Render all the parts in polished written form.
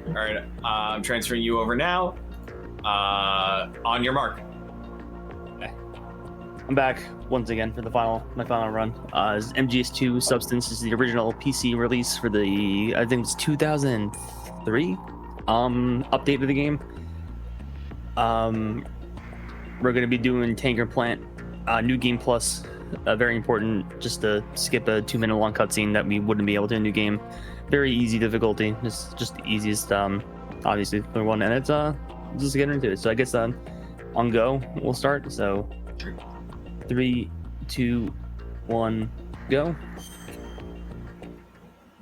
All right, I'm transferring you over now. On your mark. I'm back once again for my final run. MGS2 Substance is the original PC release for the, I think it's 2003 update of the game. We're gonna be doing Tanker Plant, New Game Plus, very important, just to skip a 2-minute long cutscene that we wouldn't be able to in New Game. Very easy difficulty. It's just the easiest, obviously, for one, and it's just getting into it. So I guess on go we'll start. So 3, 2, 1, go.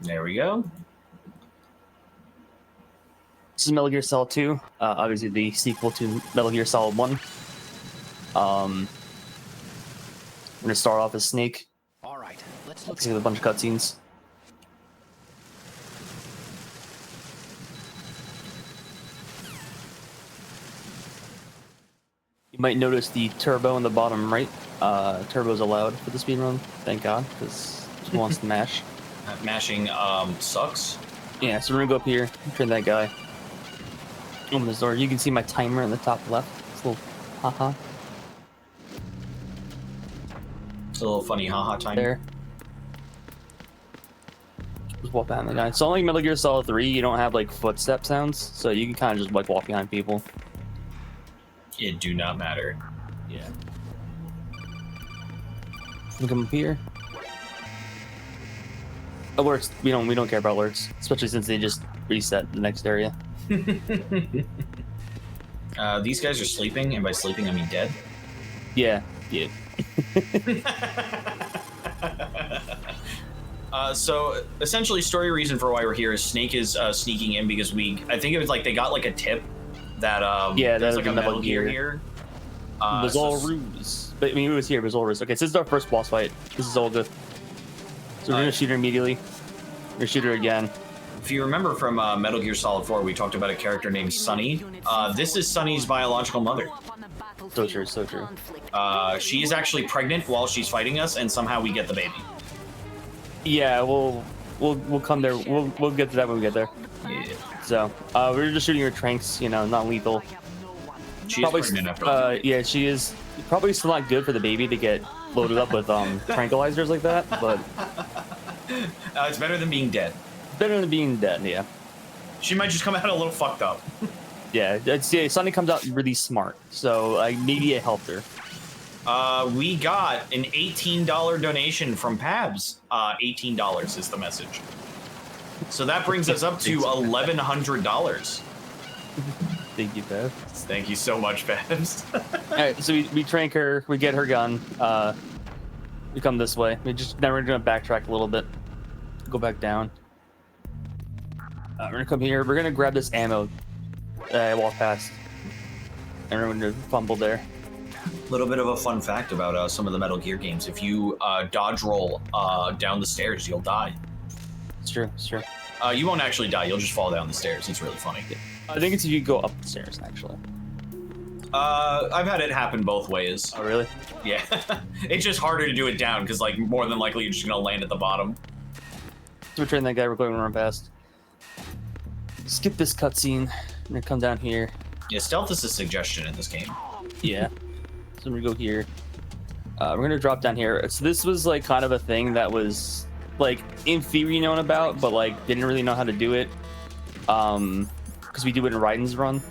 There we go. This is Metal Gear Solid 2, obviously the sequel to Metal Gear Solid 1. We're gonna start off as Snake. All right, let's see a bunch of cutscenes. You might notice the turbo in the bottom right. Turbo's allowed for the speedrun, thank God, because who wants to mash? Mashing sucks. Yeah, so we're gonna go up here, turn that guy. Open this door. You can see my timer in the top left. It's a little haha. It's a little funny haha time. There. Just walk behind the guy. So unlike Metal Gear Solid 3, you don't have like footstep sounds, so you can kind of just like walk behind people. It do not matter. Yeah. You come up here. Alerts. We don't care about alerts, especially since they just reset the next area. These guys are sleeping, and by sleeping I mean dead. Yeah. So essentially, story reason for why we're here is Snake is sneaking in because I think it was like they got like a tip that there's like a Metal Gear here. It was all ruse. But I mean, it was here. It was all ruse. Okay, so this is our first boss fight. This is all good. So we're gonna shoot her immediately. We're gonna shoot her again. If you remember from Metal Gear Solid 4, we talked about a character named Sunny. This is Sunny's biological mother. So true, so true. She is actually pregnant while she's fighting us, and somehow we get the baby. Yeah, we'll come there. We'll get to that when we get there. Yeah. So we're just shooting her tranks, not lethal. She's pregnant after all. Yeah, she is probably still not good for the baby to get loaded up with tranquilizers like that, but it's better than being dead. Better than being dead, yeah. She might just come out a little fucked up. Yeah, Sunny comes out really smart, so maybe it helped her. We got an $18 donation from Pabs. $18 is the message. So that brings us up to $1,100. Thank you, Pabs. Thank you so much, Pabs. All right, so we trank her, we get her gun. We come this way. Now we're gonna backtrack a little bit, go back down. We're gonna come here. We're gonna grab this ammo that I walked past, and we're gonna fumble there. Little bit of a fun fact about some of the Metal Gear games: if you dodge roll down the stairs, you'll die. It's true. It's true. You won't actually die. You'll just fall down the stairs. It's really funny. I think it's if you go up the stairs, actually. I've had it happen both ways. Oh, really? Yeah. It's just harder to do it down because, like, more than likely you're just gonna land at the bottom. So we're turning that guy. We're going to run past. Skip this cutscene. I'm gonna come down here. Yeah, stealth is a suggestion in this game. Yeah. So I'm gonna go here. We're gonna drop down here. So this was like kind of a thing that was like in theory known about, but like didn't really know how to do it. Because we do it in Raiden's run.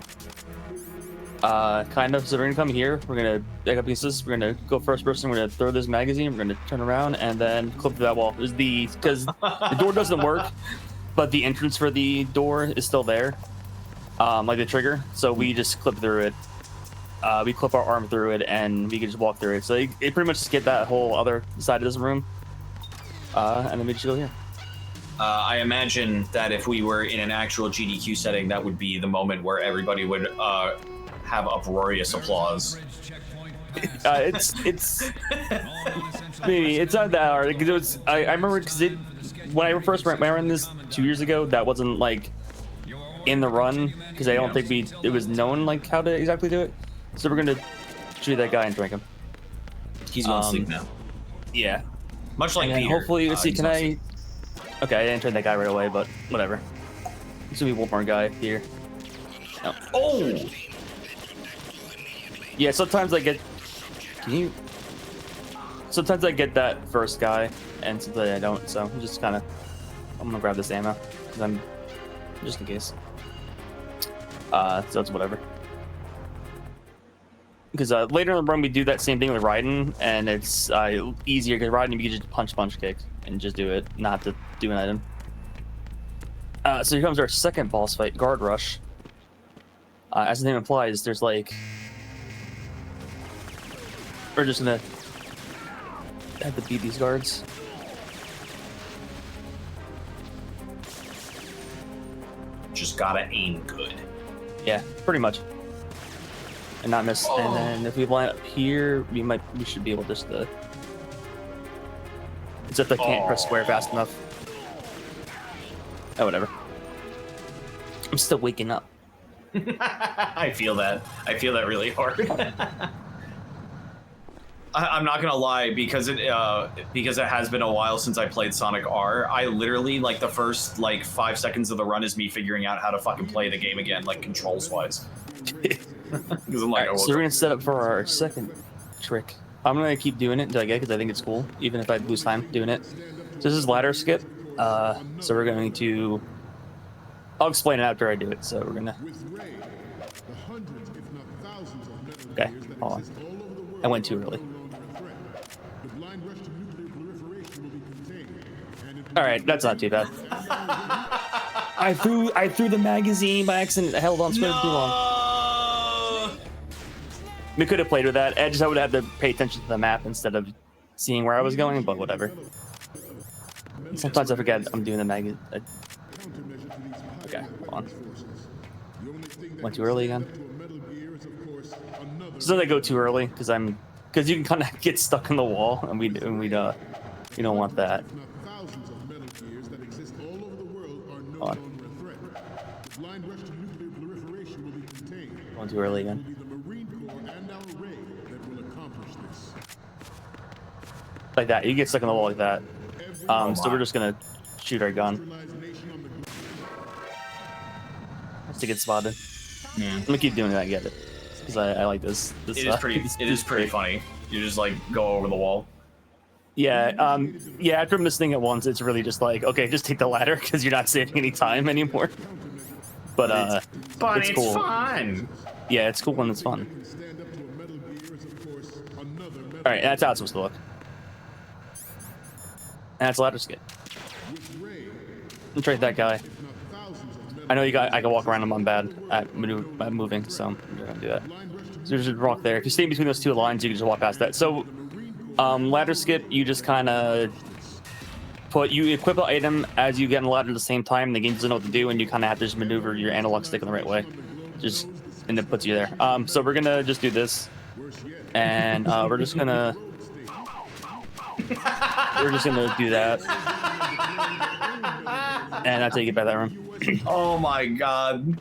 Kind of. So we're gonna come here. We're gonna pick up pieces. We're gonna go first person. We're gonna throw this magazine. We're gonna turn around and then clip through that wall. Because the door doesn't work, but the entrance for the door is still there. Like the trigger. So we just clip through it. We clip our arm through it, and we can just walk through it. So it pretty much just get that whole other side of this room, and then we just go here. I imagine that if we were in an actual GDQ setting, that would be the moment where everybody would have uproarious applause. It's maybe it's not that hard because it was. I remember because when I ran this 2 years ago, that wasn't like in the run because I don't think it was known like how to exactly do it. So we're gonna shoot that guy and drink him. He's going to sleep now. Yeah. Much like and Peter. Hopefully, let's see. Can I? Okay, I didn't turn that guy right away, but whatever. There's gonna be one more guy here. No. Oh! Yeah, sometimes I get. Can you? Sometimes I get that first guy, and sometimes I don't. So I'm just kind of. I'm gonna grab this ammo because I'm just in case. So it's whatever. Because later in the run we do that same thing with Raiden, and it's easier because Raiden you can just punch kick and just do it, not to do an item. So here comes our second boss fight, Guard Rush. As the name implies, there's like we're just gonna have to beat these guards. Just gotta aim good. Yeah, pretty much. And not miss. Oh. And then if we line up here, we should be able just to. Except I can't press square fast enough. Oh, whatever. I'm still waking up. I feel that. I feel that really hard. I'm not gonna lie, because it has been a while since I played Sonic R. I literally like the first like 5 seconds of the run is me figuring out how to fucking play the game again, like controls wise. Because I'm like, Right, so we're gonna set up for our second trick. I'm gonna keep doing it until I get it because I think it's cool, even if I lose time doing it. So this is ladder skip. So we're going to. I'll explain it after I do it. So we're gonna. Okay, hold on. I went too early. All right, that's not too bad. I threw the magazine by accident. I held on square too long. We could have played with that. I would have had to pay attention to the map instead of seeing where I was going, but whatever. Sometimes I forget I'm doing the magazine. Okay, hold on. Went too early again. So I go too early because you can kind of get stuck in the wall, and we don't want that. Hold on. Going too early again. Like that, you get stuck in the wall like that. So we're just gonna shoot our gun. Just to get spotted. Yeah. I'm gonna keep doing that. I get it because I like this. It is pretty. It is pretty funny. You just like go over the wall. Yeah. Yeah. After missing it once, it's really just like, okay, just take the ladder because you're not saving any time anymore. But it's cool. Fun. Yeah, it's cool when it's fun. All right, that's how it's supposed to look. And that's ladder skip. Trade that guy. I know I can walk around him. I'm bad at moving, so I'm gonna do that. So there's a rock there. If you stay between those two lines, you can just walk past that. So, ladder skip, you just kind of you equip an item as you get on the ladder at the same time. The game doesn't know what to do, and you kind of have to just maneuver your analog stick in the right way. And it puts you there. So we're gonna just do this, and we're just gonna do that, and that's how you get by that room. Oh my god.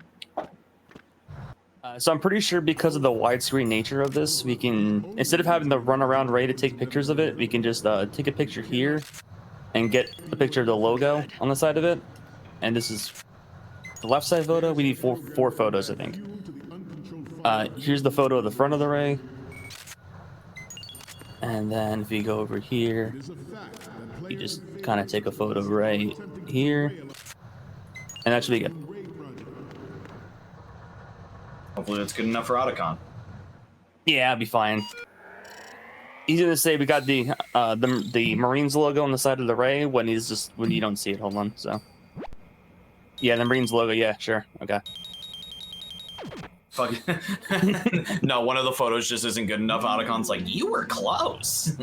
So I'm pretty sure because of the widescreen nature of this, we can, instead of having to run around Ray to take pictures of it, we can just take a picture here and get a picture of the logo on the side of it. And this is the left side photo. We need four photos, I think. Here's the photo of the front of the Ray. And then if you go over here, you just kind of take a photo right here. And that should be good. Hopefully that's good enough for Otacon. Yeah, it'll be fine. Easy to say. We got the Marines logo on the side of the Ray when you don't see it. Hold on. So yeah, the Marines logo. Yeah, sure. Okay. Fuck. No, one of the photos just isn't good enough. Otacon's like, you were close.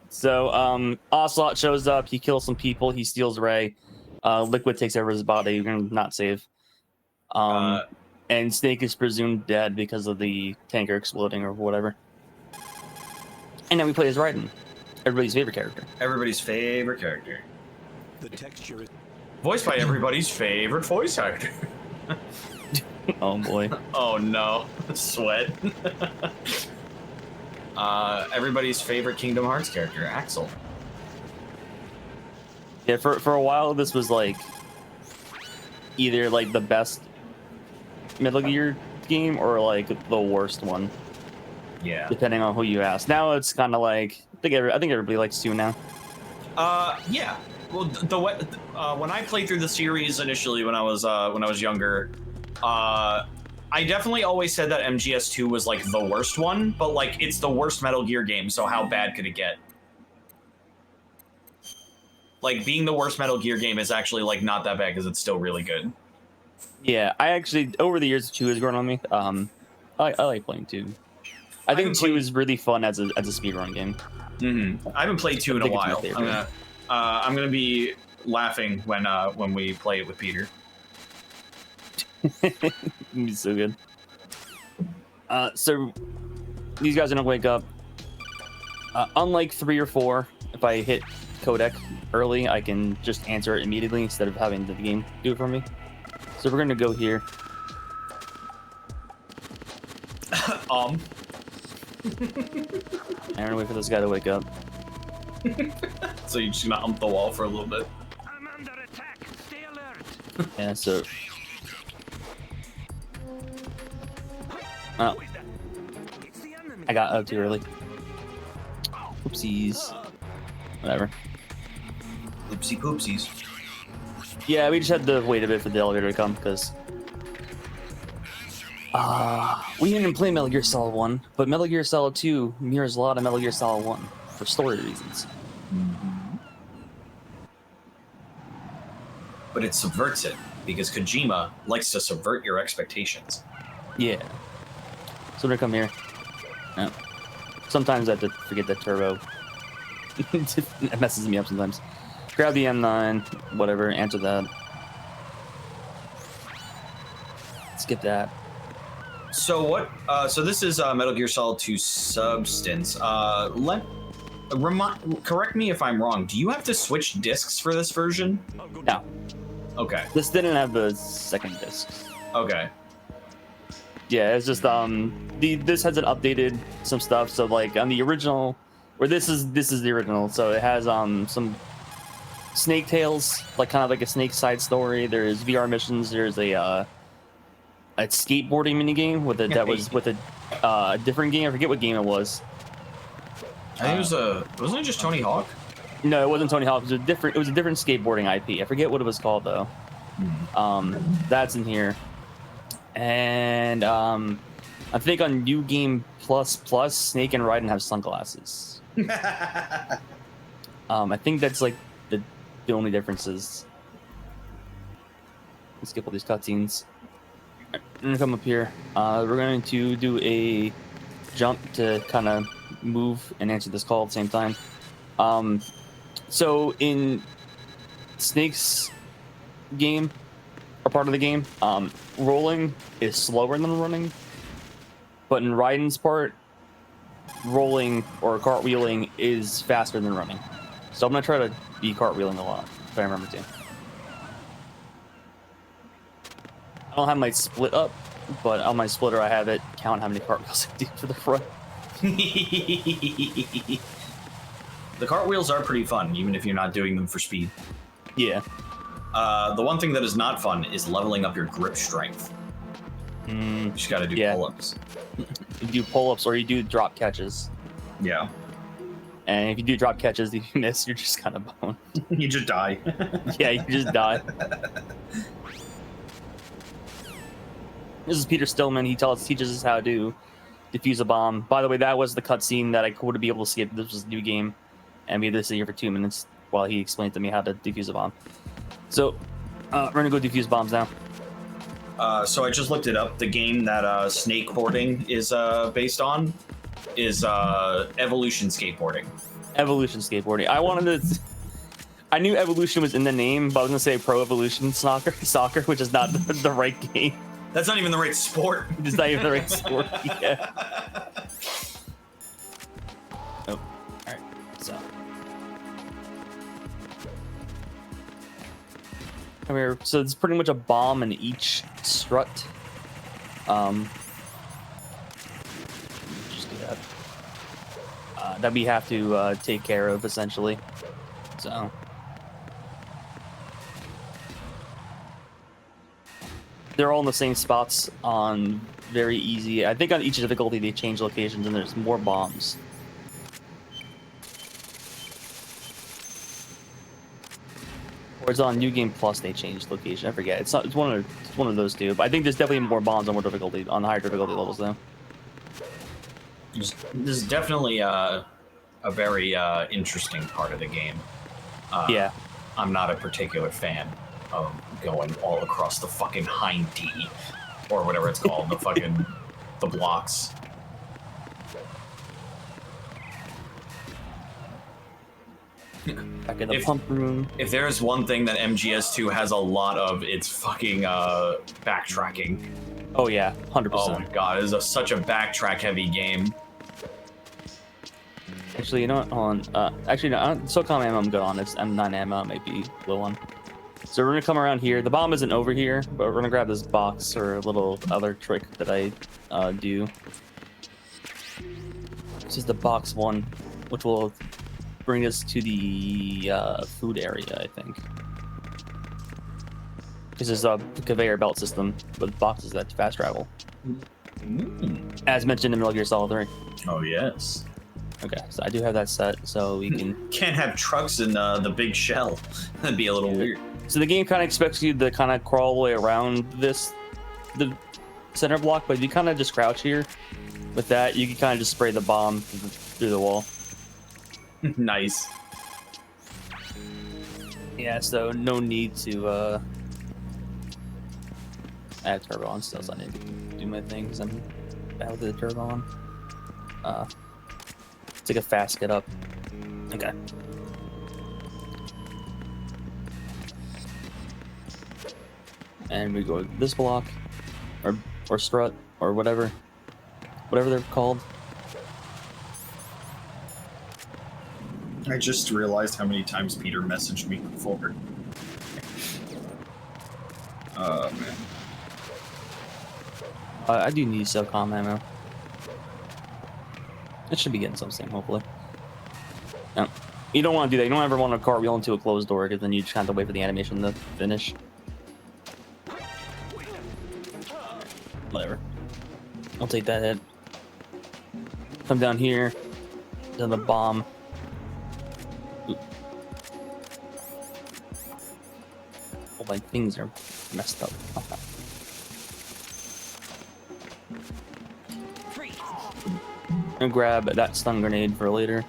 So Ocelot shows up. He kills some people. He steals Ray. Liquid takes over his body. You can not save. And Snake is presumed dead because of the tanker exploding or whatever. And then we play as Raiden, everybody's favorite character. Everybody's favorite character. The texture is Voiced by everybody's favorite voice actor. Oh boy. Oh no, sweat. Everybody's favorite Kingdom Hearts character, Axel. Yeah, for a while this was like either like the best Metal Gear game or like the worst one, Yeah. depending on who you ask. Now it's kind of like I think everybody likes 2 now. Yeah. Well, when I played through the series initially when I was younger, I definitely always said that MGS2 was like the worst one, but like it's the worst Metal Gear game, so how bad could it get? Like being the worst Metal Gear game is actually like not that bad because it's still really good. Yeah, I actually over the years 2 has grown on me. I like playing 2. I think 2 is really fun as a speedrun game. I haven't played 2 in a while. I'm gonna be laughing when we play it with Peter. It's so good. So these guys are gonna wake up. Unlike 3 or 4, if I hit codec early, I can just answer it immediately instead of having the game do it for me. So we're gonna go here. I'm gonna wait for this guy to wake up. So you're just gonna ump the wall for a little bit. I'm under attack. Stay alert. Yeah, so. Oh, It's the enemy. I got up too early. Oopsies. Whatever. Oopsie poopsies. Yeah, we just had to wait a bit for the elevator to come because we didn't play Metal Gear Solid 1, but Metal Gear Solid 2 mirrors a lot of Metal Gear Solid 1 for story reasons. But it subverts it because Kojima likes to subvert your expectations. Yeah. So we're gonna come here. Oh. Sometimes I have to forget that turbo. It messes me up sometimes. Grab the M9, whatever, answer that. Skip that. So what? So this is Metal Gear Solid 2 Substance. Correct me if I'm wrong. Do you have to switch discs for this version? No. Okay. This didn't have the second disc. Okay. Yeah, it's just this hasn't updated some stuff. So like on the original, or this is the original. So it has some Snake Tales, like kind of like a Snake side story. There's VR missions. There's a skateboarding minigame with that was with a different game. I forget what game it was. I think wasn't it just Tony Hawk? No, it wasn't Tony Hawk. It was a different skateboarding IP. I forget what it was called though. That's in here. And I think on New Game Plus, Snake and Raiden have sunglasses. I think that's like the only differences. Let's skip all these cutscenes. I'm gonna come up here. We're going to do a jump to kind of move and answer this call at the same time. So in Snake's game, or part of the game, rolling is slower than running, but in Raiden's part, rolling or cartwheeling is faster than running. So I'm gonna try to be cartwheeling a lot if I remember to. I don't have my split up, but on my splitter I have it count how many cartwheels I do to the front. The cartwheels are pretty fun, even if you're not doing them for speed. Yeah. The one thing that is not fun is leveling up your grip strength. You just gotta do pull-ups. You do pull-ups or you do drop catches. Yeah. And if you do drop catches, if you miss, you're just kind of boned. You just die. Yeah, you just die. This is Peter Stillman. He teaches us how to defuse a bomb. By the way, that was the cutscene that I would be able to skip. This was a new game, and we had to sit here for 2 minutes while he explained to me how to defuse a bomb. So, we're gonna go defuse bombs now. So I just looked it up. The game that Snake boarding is based on is Evolution Skateboarding. Evolution Skateboarding. I knew Evolution was in the name, but I was gonna say Pro Evolution Soccer, which is not the right game. That's not even the right sport. It's not even the right sport. Yeah. Oh, all right. So, come here. So it's pretty much a bomb in each strut. Just do that. That we have to take care of essentially. So. they're all in the same spots on very easy. I think on each difficulty they change locations and there's more bombs. Or it's on New Game Plus they changed location. I forget. It's one of those two. But I think there's definitely more bombs on more difficulty on the higher difficulty levels though. This is definitely a very interesting part of the game. Yeah. I'm not a particular fan of going all across the fucking hind D, or whatever it's called, the blocks. Back in the pump room. If there's one thing that MGS2 has a lot of, it's fucking backtracking. Oh yeah, 100%. Oh my god, it is such a backtrack-heavy game. Actually, you know what? Hold on. Actually, no. SOCOM ammo I'm good on. It's M9 ammo. Might be low on. So we're gonna come around here. The bomb isn't over here, but we're gonna grab this box or a little other trick that I do. This is the box one, which will bring us to the food area, I think. This is a conveyor belt system with boxes that fast travel. As mentioned in Metal Gear Solid 3. Oh yes. Okay, so I do have that set, so we can... Can't have trucks in the big shell. That'd be a little weird. So the game kind of expects you to kind of crawl all the way around the center block, but if you kind of just crouch here, with that, you can kind of just spray the bomb through the wall. Nice. Yeah, so no need to add turbo on still, so I need to do my thing because I'm bad with the turbo on. Take a fast get up. Okay. And we go to this block, or strut, or whatever they're called. I just realized how many times Peter messaged me before. Oh man. I do need SOCOM ammo. It should be getting some soon, hopefully. No, you don't want to do that. You don't ever want to cartwheel into a closed door, because then you just have to wait for the animation to finish. Whatever. I'll take that hit. Come down here. To the bomb. Oop. Oh, my things are messed up. And grab that stun grenade for later.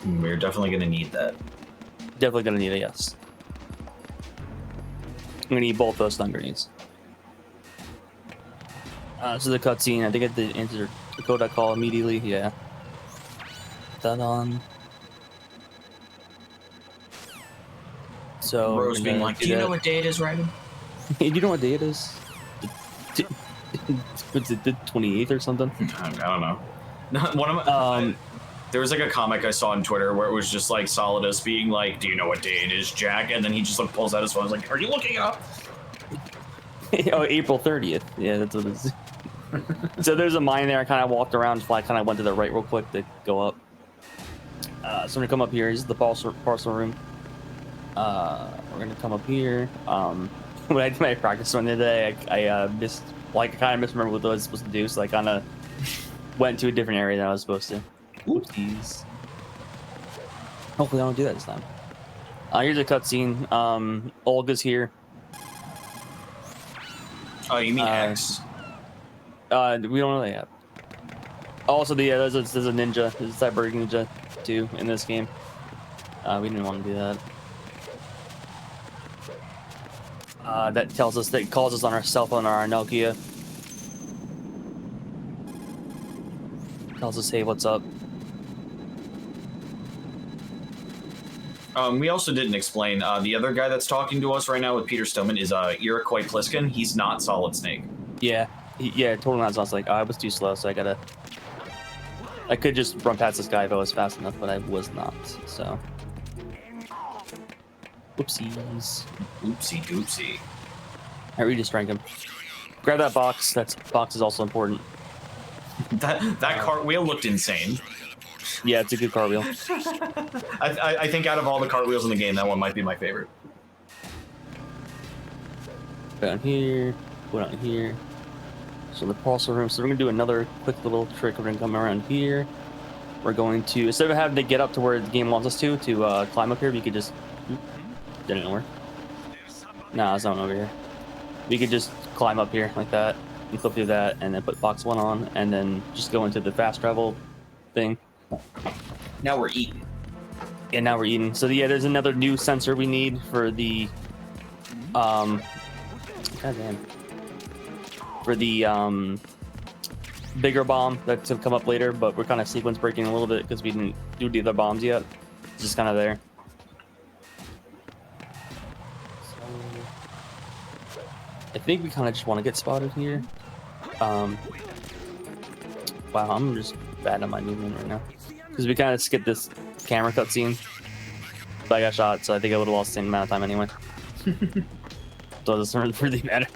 We're definitely gonna need that. Definitely gonna need it, yes. I'm gonna need both those stun grenades. So the cutscene, I think I did answer the code I call immediately, yeah. That on. So Rose being like, do you know what day it is, Ryden? Do you know what day it is? What's it, the 28th or something? I don't know. One of my, there was like a comic I saw on Twitter where it was just like Solidus being like, "Do you know what day it is, Jack?" And then he just like pulls out his phone. I was like, "Are you looking it up?" Oh, April 30th. Yeah, that's what it is. So there's a mine there. I kind of walked around. So I kind of went to the right real quick to go up. So we're gonna come up here. This is the parcel room. We're gonna come up here. When I did my practice one today, I missed. Like, I kind of misremembered what I was supposed to do, so I kind of went to a different area than I was supposed to. Oopsies. Hopefully I don't do that this time. Here's a cutscene. Olga's here. Oh, you mean X? We don't really have. Also, there's a ninja. There's a cyber ninja too in this game. We didn't want to do that. That tells us that calls us on our cell phone or our Nokia. Tells us, hey, what's up? We also didn't explain, the other guy that's talking to us right now with Peter Stillman is Iroquois Pliskin. He's not Solid Snake. Yeah, totally not. Sounds like I was too slow, so I could just run past this guy if I was fast enough, but I was not, so. Whoopsies. Oopsie doopsie. Alright, we just drank him. Grab that box. That box is also important. That cartwheel looked insane. Yeah, it's a good cartwheel. I think out of all the cartwheels in the game, that one might be my favorite. Down here. Go down here. So the parcel room. So we're gonna do another quick little trick. We're gonna come around here. We're going to, instead of having to get up to where the game wants us to climb up here, we could just. Didn't work. Nah, it's not over here. We could just climb up here like that and clip through that, and then put box 1 on, and then just go into the fast travel thing. Now we're eating. Yeah, now we're eating. So yeah, there's another new sensor we need for the goddamn. For the bigger bomb that's gonna come up later, but we're kind of sequence breaking a little bit because we didn't do the other bombs yet. It's just kind of there. So, I think we kind of just want to get spotted here. Wow, I'm just bad at my movement right now because we kind of skipped this camera cutscene. But I got shot, so I think I would have lost the same amount of time anyway. So it doesn't really matter.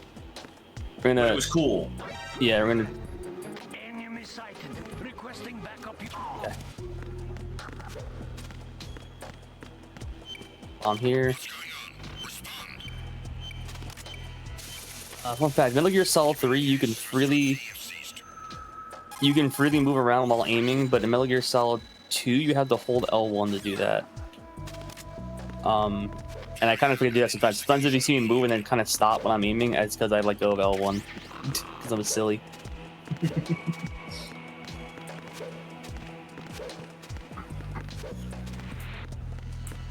We're gonna. But it was cool. Yeah, we're gonna. Enemy sighted. Requesting backup. Okay. On here. Fun fact: Metal Gear Solid 3, you can freely move around while aiming, but in Metal Gear Solid 2, you have to hold L1 to do that. And I kind of forget to do that sometimes. Sometimes if you see me move and then kind of stop when I'm aiming, it's because I let go of L1 because I'm silly.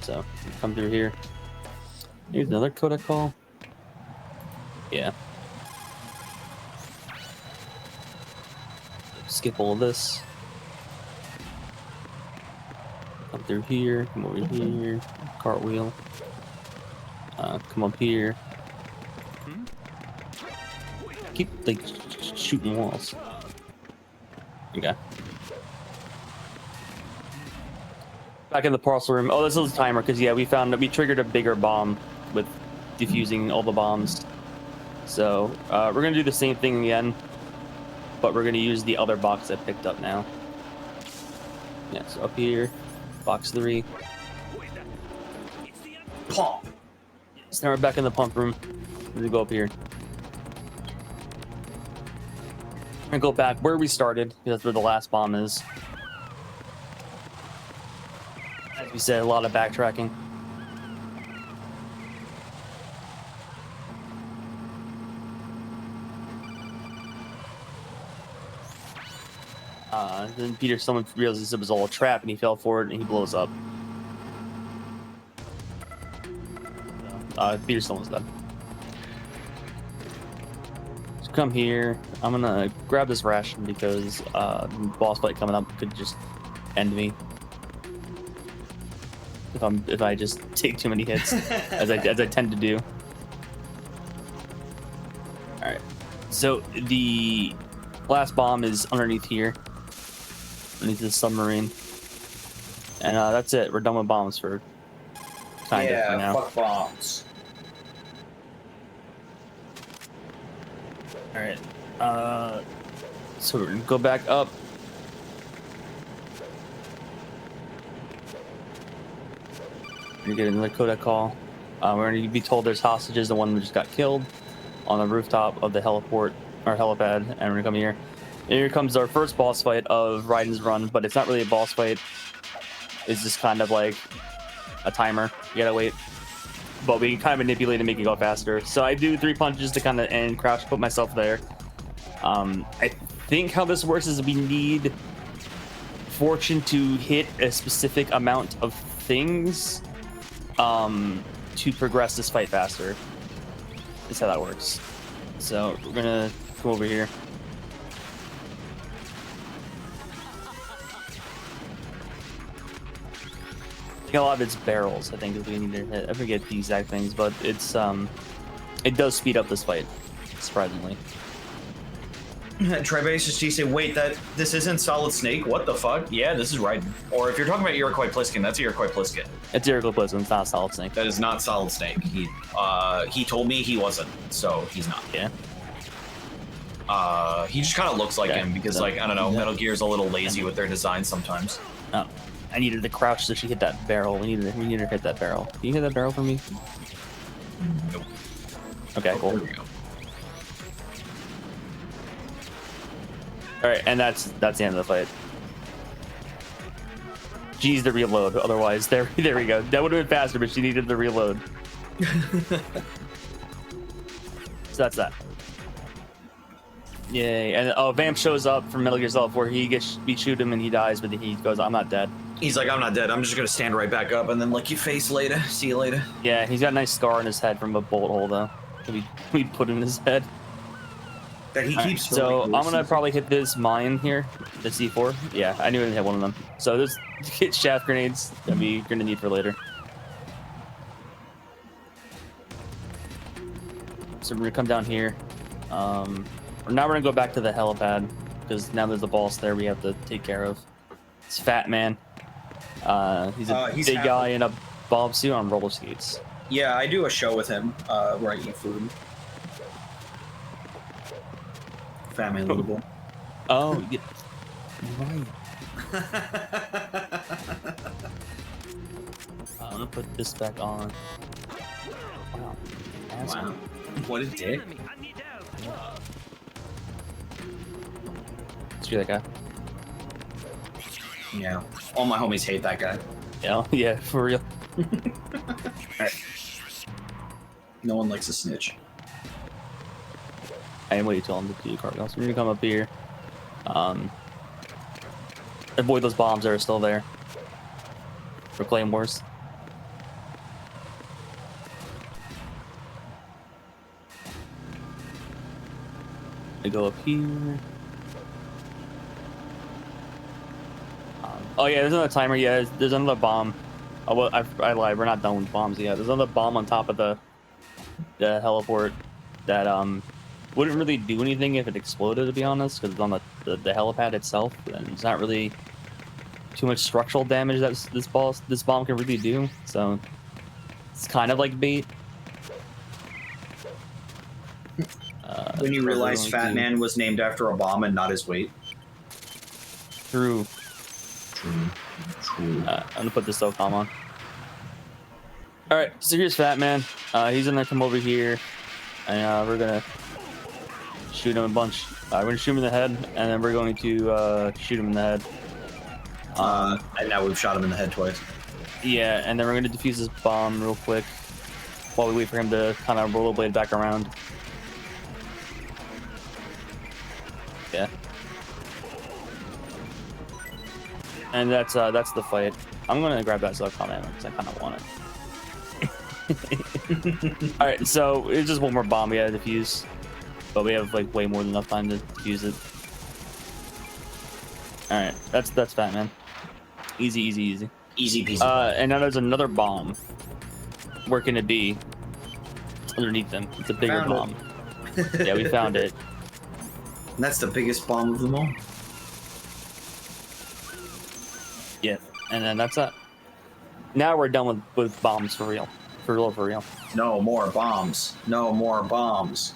So come through here. Here's another codec call. Yeah. Skip all of this. Come through here. Come over here. Cartwheel. Come up here. Keep like shooting walls. Okay. Back in the parcel room. Oh, this is a timer because yeah, we found that we triggered a bigger bomb with defusing all the bombs. So we're gonna do the same thing again, but we're gonna use the other box I picked up now. Yeah. So up here, box 3. Pump. So now we're back in the pump room. We're gonna go up here. We're gonna go back where we started, because that's where the last bomb is. As we said, a lot of backtracking. Then someone realizes it was all a trap, and he fell for it, and he blows up. Peter's almost dead. So come here. I'm gonna grab this ration because boss fight coming up could just end me if I just take too many hits, as I tend to do. All right. So the last bomb is underneath here, underneath the submarine, and that's it. We're done with bombs for kind of for now. Fuck bombs. All right. So we're gonna go back up. We're gonna get another codec call. We're gonna be told there's hostages. The one that just got killed on the rooftop of the heliport or helipad, and we're gonna come here. And here comes our first boss fight of Raiden's Run, but it's not really a boss fight. It's just kind of like a timer. You gotta wait. But we can kind of manipulate and make it go faster. So I do 3 punches to kind of and crouch, put myself there. I think how this works is we need fortune to hit a specific amount of things to progress this fight faster. Is how that works. So we're gonna come over here. I think a lot of it's barrels, I think, is we need to hit. I forget the exact things, but it's it does speed up this fight, surprisingly. Tribasis G say, wait, this isn't Solid Snake? What the fuck? Yeah, this is Raiden. Or if you're talking about Iroquois Pliskin, that's Iroquois Pliskin. It's Iroquois Pliskin, it's not Solid Snake. That is not Solid Snake. He told me he wasn't, so he's not. Yeah. He just kind of looks like him because, like, I don't know, Metal Gear's a little lazy with their design sometimes. Oh, I needed to crouch so she hit that barrel. We needed her to hit that barrel. Can you hit that barrel for me? Nope. Okay, Oh, cool. there we go. All right, and that's the end of the fight. Geez, the reload. Otherwise, there we go. That would have been faster, but she needed the reload. So that's that. Yay! And Vamp shows up from Metal Gear Solid 4. We shoot him and he dies, but he goes, "I'm not dead." He's like, I'm not dead. I'm just gonna stand right back up and then lick your face later. See you later. Yeah, he's got a nice scar on his head from a bullet hole, though. We put in his head. That he keeps. So I'm gonna probably hit this mine here, the C4. Yeah, I knew I hit one of them. So this hit shaft grenades that we're gonna need for later. So we're gonna come down here. Now we're gonna go back to the helipad because now there's a boss there we have to take care of. It's Fat Man. He's a big guy in a bomb suit on roller skates. Yeah, I do a show with him where I eat food. Fat Man Little. Oh, yeah. Right. I'm gonna put this back on. Wow. Wow. What a dick. Enemy, I need help. Screw that guy. Yeah. All my homies hate that guy. Yeah, for real. No one likes a snitch. And what are you telling the two cartwheels? We're gonna come up here. Avoid those bombs that are still there. For claymores. I go up here. Oh yeah, there's another timer. Yeah, there's another bomb. Oh, well, I lied. We're not done with bombs yet. There's another bomb on top of the heliport that wouldn't really do anything if it exploded, to be honest, because it's on the helipad itself, and it's not really too much structural damage that this bomb can really do. So it's kind of like bait. When you realize Fat Man was named after a bomb and not his weight. True. True. I'm gonna put this SOCOM on. All right, so here's Fat Man. He's gonna come over here, and we're gonna shoot him a bunch. We're gonna shoot him in the head, and then we're going to shoot him in the head. And now we've shot him in the head twice. Yeah, and then we're gonna defuse this bomb real quick while we wait for him to kind of rollerblade back around. Yeah. And that's the fight. I'm gonna grab that SOCOM ammo because I kind of want it. All right, so it's just one more bomb we gotta defuse, but we have like way more than enough time to defuse it. All right, that's Fat Man. Easy, easy, easy. Easy peasy. And now there's another bomb. Where can it be? Underneath them. It's a bigger bomb. Yeah, we found it. And that's the biggest bomb of them all. Yeah, and then that's that. Now we're done with bombs for real. For real, for real. No more bombs. No more bombs.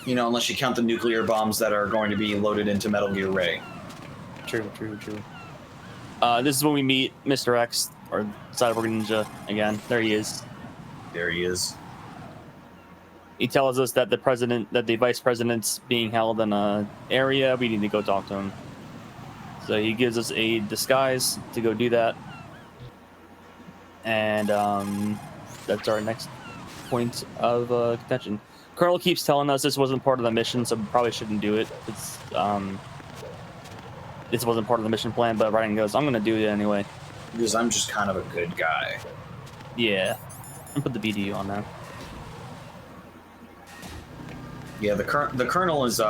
You know, unless you count the nuclear bombs that are going to be loaded into Metal Gear Ray. True, true, true. This is when we meet Mr. X, or Cyborg Ninja, again. There he is. There he is. He tells us that the vice president's being held in a area. We need to go talk to him. So he gives us a disguise to go do that. And that's our next point of contention. Colonel keeps telling us this wasn't part of the mission, so we probably shouldn't do it. This wasn't part of the mission plan, but Ryan goes, I'm going to do it anyway. Because I'm just kind of a good guy. Yeah. And put the BDU on there. Yeah, the Colonel is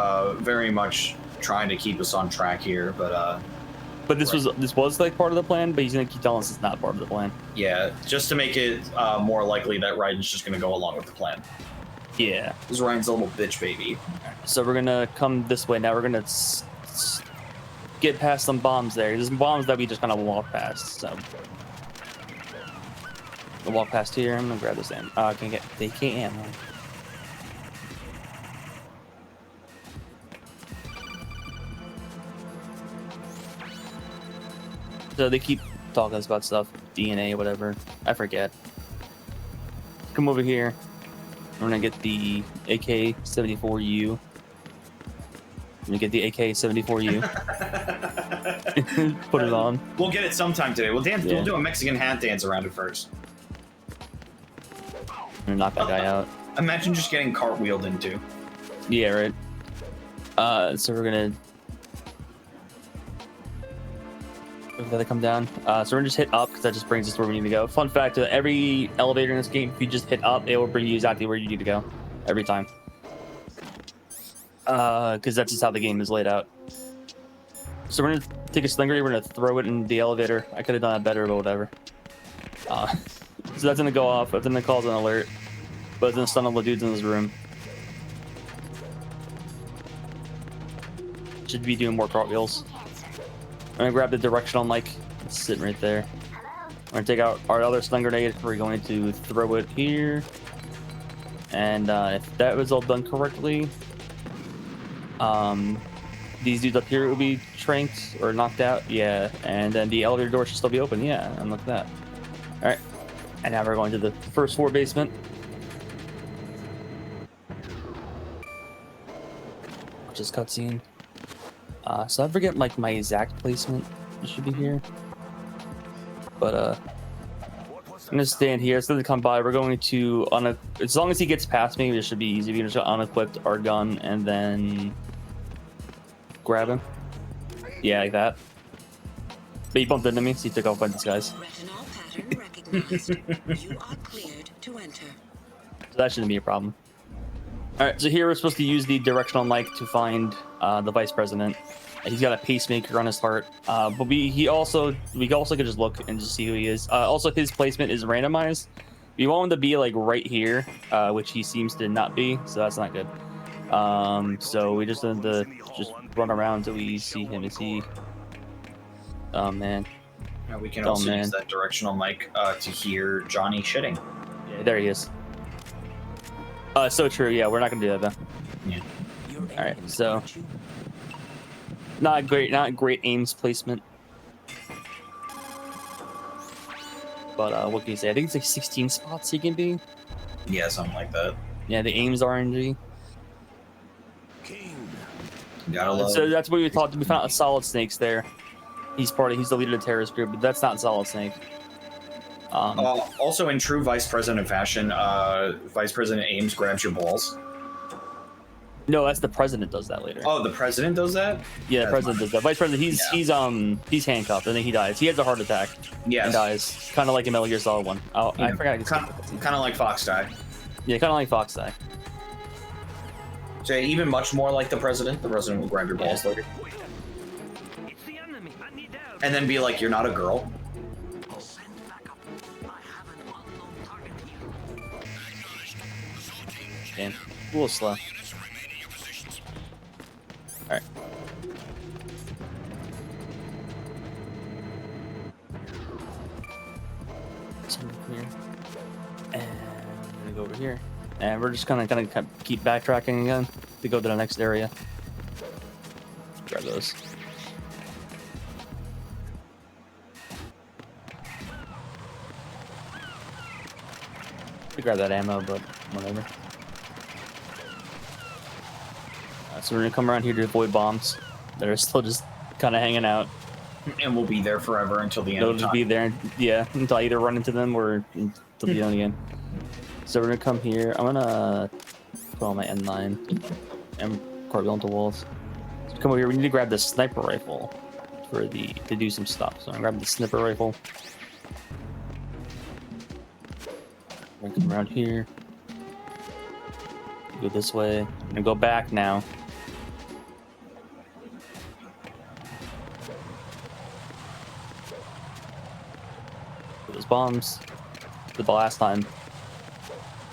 very much trying to keep us on track here, but this was like part of the plan, but he's gonna keep telling us it's not part of the plan. yeah, just to make it more likely that Ryan's just gonna go along with the plan. Yeah. Because Ryan's a little bitch baby. So we're gonna come this way now. We're gonna get past some bombs there. There's some bombs that we just kind of walk past. So we'll walk past here. I'm gonna grab this ammo. Can't get AK ammo. So they keep talking to us about stuff, DNA, whatever. I forget. Come over here. We're gonna get the AK-74U. You get the AK-74U. Put it on. We'll get it sometime today. We'll dance. Yeah. We'll do a Mexican hat dance around it first. And knock that guy out. Imagine just getting cartwheeled into. Yeah, right. So we're gonna come down. So we're gonna just hit up because that just brings us where we need to go. Fun fact: every elevator in this game, if you just hit up, it will bring you exactly where you need to go every time. Because that's just how the game is laid out. So we're gonna take a slinger. We're gonna throw it in the elevator. I could have done it better, but whatever. So that's gonna go off. That's gonna cause an alert. But it's gonna stun all the dudes in this room. Should be doing more cartwheels. I'm gonna grab the directional mic. It's sitting right there. We're gonna take out our other stun grenade. We're going to throw it here. And if that was all done correctly, these dudes up here will be tranked or knocked out. Yeah, and then the elevator door should still be open. Yeah, and look at that. All right, and now we're going to the first floor basement. Just cutscene. So I forget like my exact placement. It should be here, but I'm gonna stand here. It's gonna come by. We're going to as long as he gets past me, it should be easy. We're just gonna unequip our gun and then grab him. Yeah, like that. But he bumped into me, so he took off by these guys. Retinol pattern recognized. You are cleared to enter. So that shouldn't be a problem. All right, so here we're supposed to use the directional mic to find the vice president. He's got a pacemaker on his heart, but we also could just look and just see who he is. Also, his placement is randomized. We want him to be like right here, which he seems to not be, so that's not good. So we just need to just run around until we see him. Is he? Oh man. Yeah, we can also use that directional mic to hear Johnny shitting. Yeah, there he is. So true. Yeah, we're not gonna do that though. Yeah. All right. So not great aims placement. But what can you say? I think it's like 16 spots he can be. Yeah, something like that. Yeah, the aims RNG. Gotta love. So that's what we thought. We found Solid Snake's there. He's the leader of the terrorist group, but that's not Solid Snake. Also, in true Vice President fashion, Vice President Ames grabs your balls. No, that's the president does that later. Oh, the president does that? Yeah, the president does that. Vice president, he's handcuffed and then he dies. He has a heart attack. Yes. And dies. Kind of like a Metal Gear Solid 1. Oh, yeah. I forgot. Kind of like Fox die. Yeah, kind of like Fox die. So even much more like the president. The president will grab your balls later. It's the enemy. I need help. And then be like, "You're not a girl." Send backup. I have an unknown target here. Damn. A little slow. Alright. So here. And I'm gonna go over here. And we're just gonna keep backtracking again to go to the next area. Grab those. To grab that ammo, but whatever. So we're gonna come around here to avoid bombs that are still just kind of hanging out. And we'll be there forever until the end They'll of just time. be there, yeah, until I either run into them or until the end again. So we're gonna come here. I'm gonna put on my N9 and cartwheel into walls. So come over here. We need to grab the sniper rifle to do some stuff. So I'm gonna grab the sniper rifle. We're gonna come around here. Go this way. I'm gonna go back now. Those bombs. Did the last time.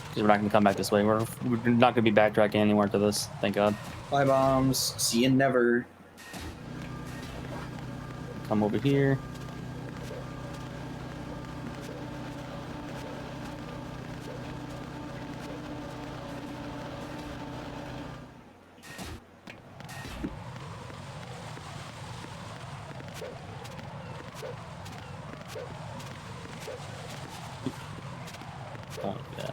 Because we're not gonna come back this way. We're not gonna be backtracking anywhere to this. Thank God. Bye bombs. See you never. Come over here. Oh, yeah.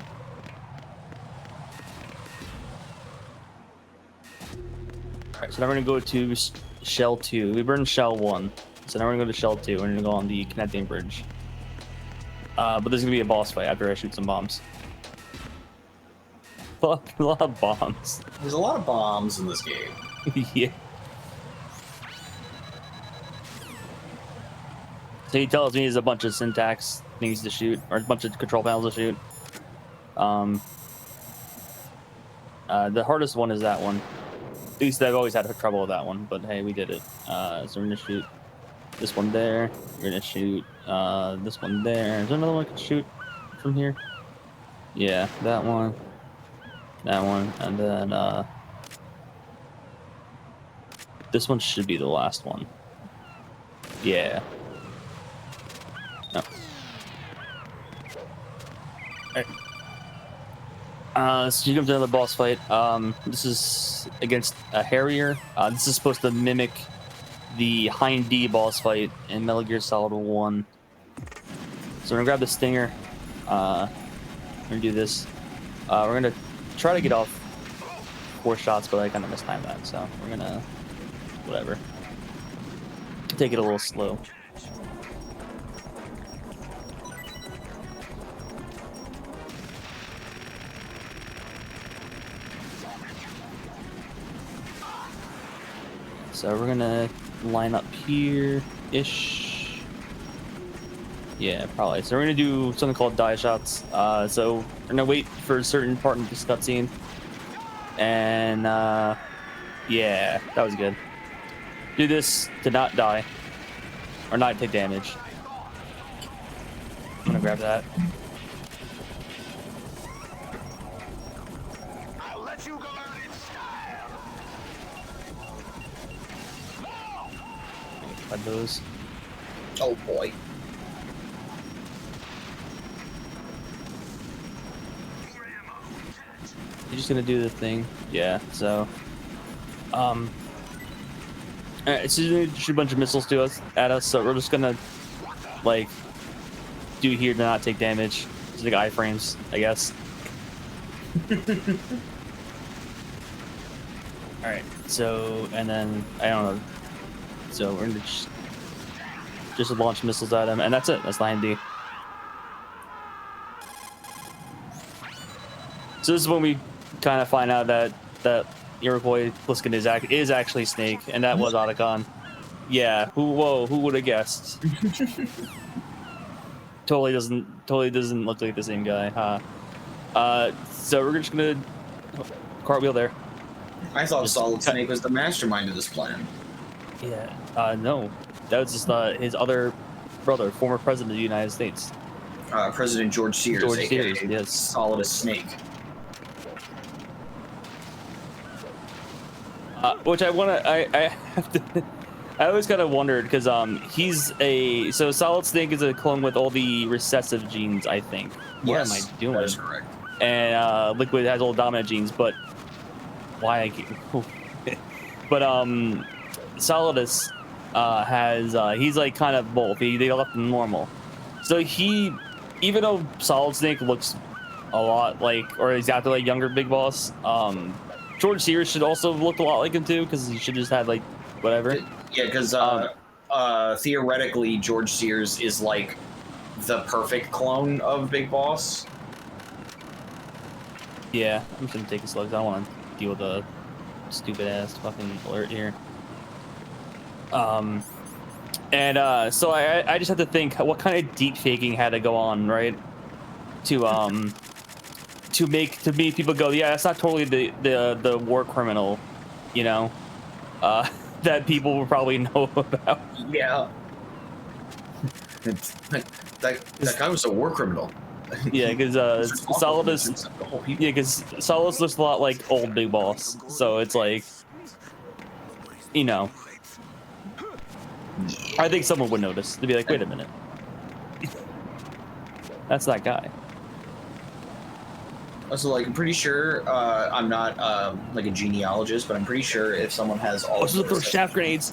Alright, so now we're gonna go to shell 2. We burned shell 1. So now we're gonna go to shell 2. We're gonna go on the connecting bridge. But there's gonna be a boss fight after I shoot some bombs. Fuck, a lot of bombs. There's a lot of bombs in this game. Yeah. So he tells me there's a bunch of syntax things to shoot, or a bunch of control panels to shoot. The hardest one is that one. At least I've always had trouble with that one, but hey, we did it. So we're gonna shoot this one there. We're gonna shoot this one there. Is there another one I can shoot from here? Yeah, that one, and then this one should be the last one. Yeah. No. Alright. So you come to another boss fight. This is against a Harrier. This is supposed to mimic the Hind D boss fight in Metal Gear Solid 1. So we're gonna grab the Stinger. We're gonna do this. We're gonna try to get off 4 shots, but I kind of mistimed that, so we're gonna whatever. Take it a little slow. So we're gonna line up here-ish. Yeah, probably. So we're gonna do something called die shots. So we're gonna wait for a certain part of this cutscene. And yeah, that was good. Do this to not die. Or not take damage. I'm gonna grab that. I'll let you go out in style. Cut those. Oh boy. You're just gonna do the thing. Yeah, so alright, so you're gonna shoot a bunch of missiles to us at us, so we're just gonna like do here to not take damage. Just like iframes, I guess. Alright, so and then I don't know. So we're gonna just launch missiles at him, and that's it. That's the Hind D. So this is when we kind of find out that Iroquois Pliskin is actually Snake, and that was Otacon. Yeah. Who would have guessed? totally doesn't look like the same guy, huh? So we're just gonna cartwheel there. I thought Solid Snake was the mastermind of this plan. Yeah. No, that was just his other brother, former president of the United States. President George Sears, George aka Sears, yes. Solid as Snake. Which I have to. I always kind of wondered because so Solid Snake is a clone with all the recessive genes, I think. What am I doing? That is correct. And Liquid has all dominant genes, but why I keep. But Solidus has he's like kind of both. They left him normal, so even though Solid Snake looks a lot like, or exactly like younger Big Boss, George Sears should also look a lot like him too, because he should just have like whatever. Yeah, because theoretically George Sears is like the perfect clone of Big Boss. Yeah, I'm just gonna take a slow. I don't want to deal with a stupid ass fucking alert here. So I just had to think what kind of deep faking had to go on, right? To make people go, yeah, that's not totally the war criminal, you know, that people will probably know about. Yeah. that guy was a war criminal. Yeah, because Solidus, yeah, because Solidus looks a lot like old Big Boss, so it's like, you know, I think someone would notice. They'd be like, wait a minute, that's that guy. Also, like, I'm pretty sure, I'm not like a genealogist, but I'm pretty sure if someone has all Oh, so throw shaft grenades.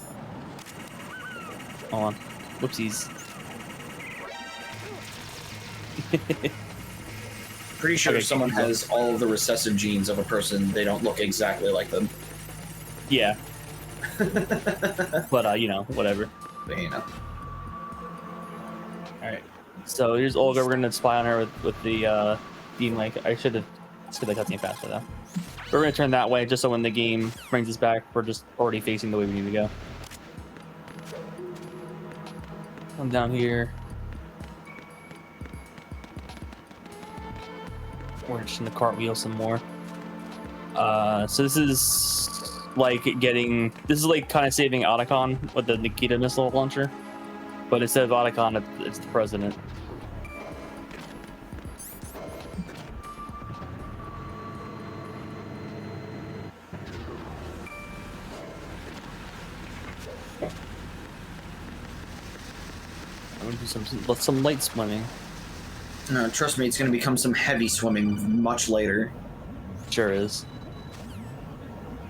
Hold on. Whoopsies. Pretty sure Okay, if someone has all of the recessive genes of a person, they don't look exactly like them. Yeah. But you know, whatever. But, you know. All right. So here's Olga. We're gonna spy on her with the beam. Like I should have cut me faster though. We're gonna turn that way just so when the game brings us back, we're just already facing the way we need to go. Come down here. We're just in the cartwheel some more. So this is like kind of saving Otacon with the Nikita missile launcher, but instead of Otacon, it's the president. I'm gonna do some light swimming. No, trust me, it's going to become some heavy swimming much later. Sure is.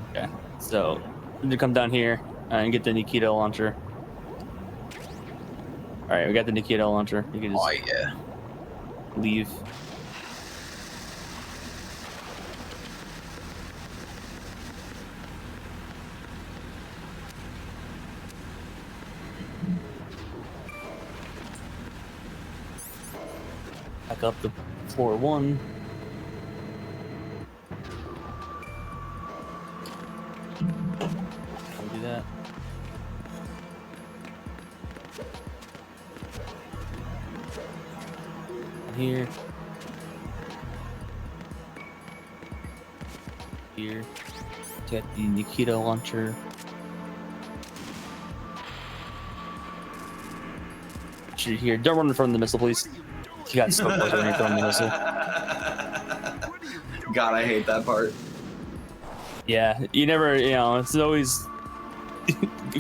Okay, so I'm gonna come down here and get the Nikita launcher. All right, we got the Nikita launcher. You can just yeah. leave. Back up to floor 1. I'll do that. Here. Here. Get the Nikita launcher. Shoot here. Don't run in front of the missile, please. You got smoke when you're throwing the missile. God, I hate that part. Yeah, you never, it's always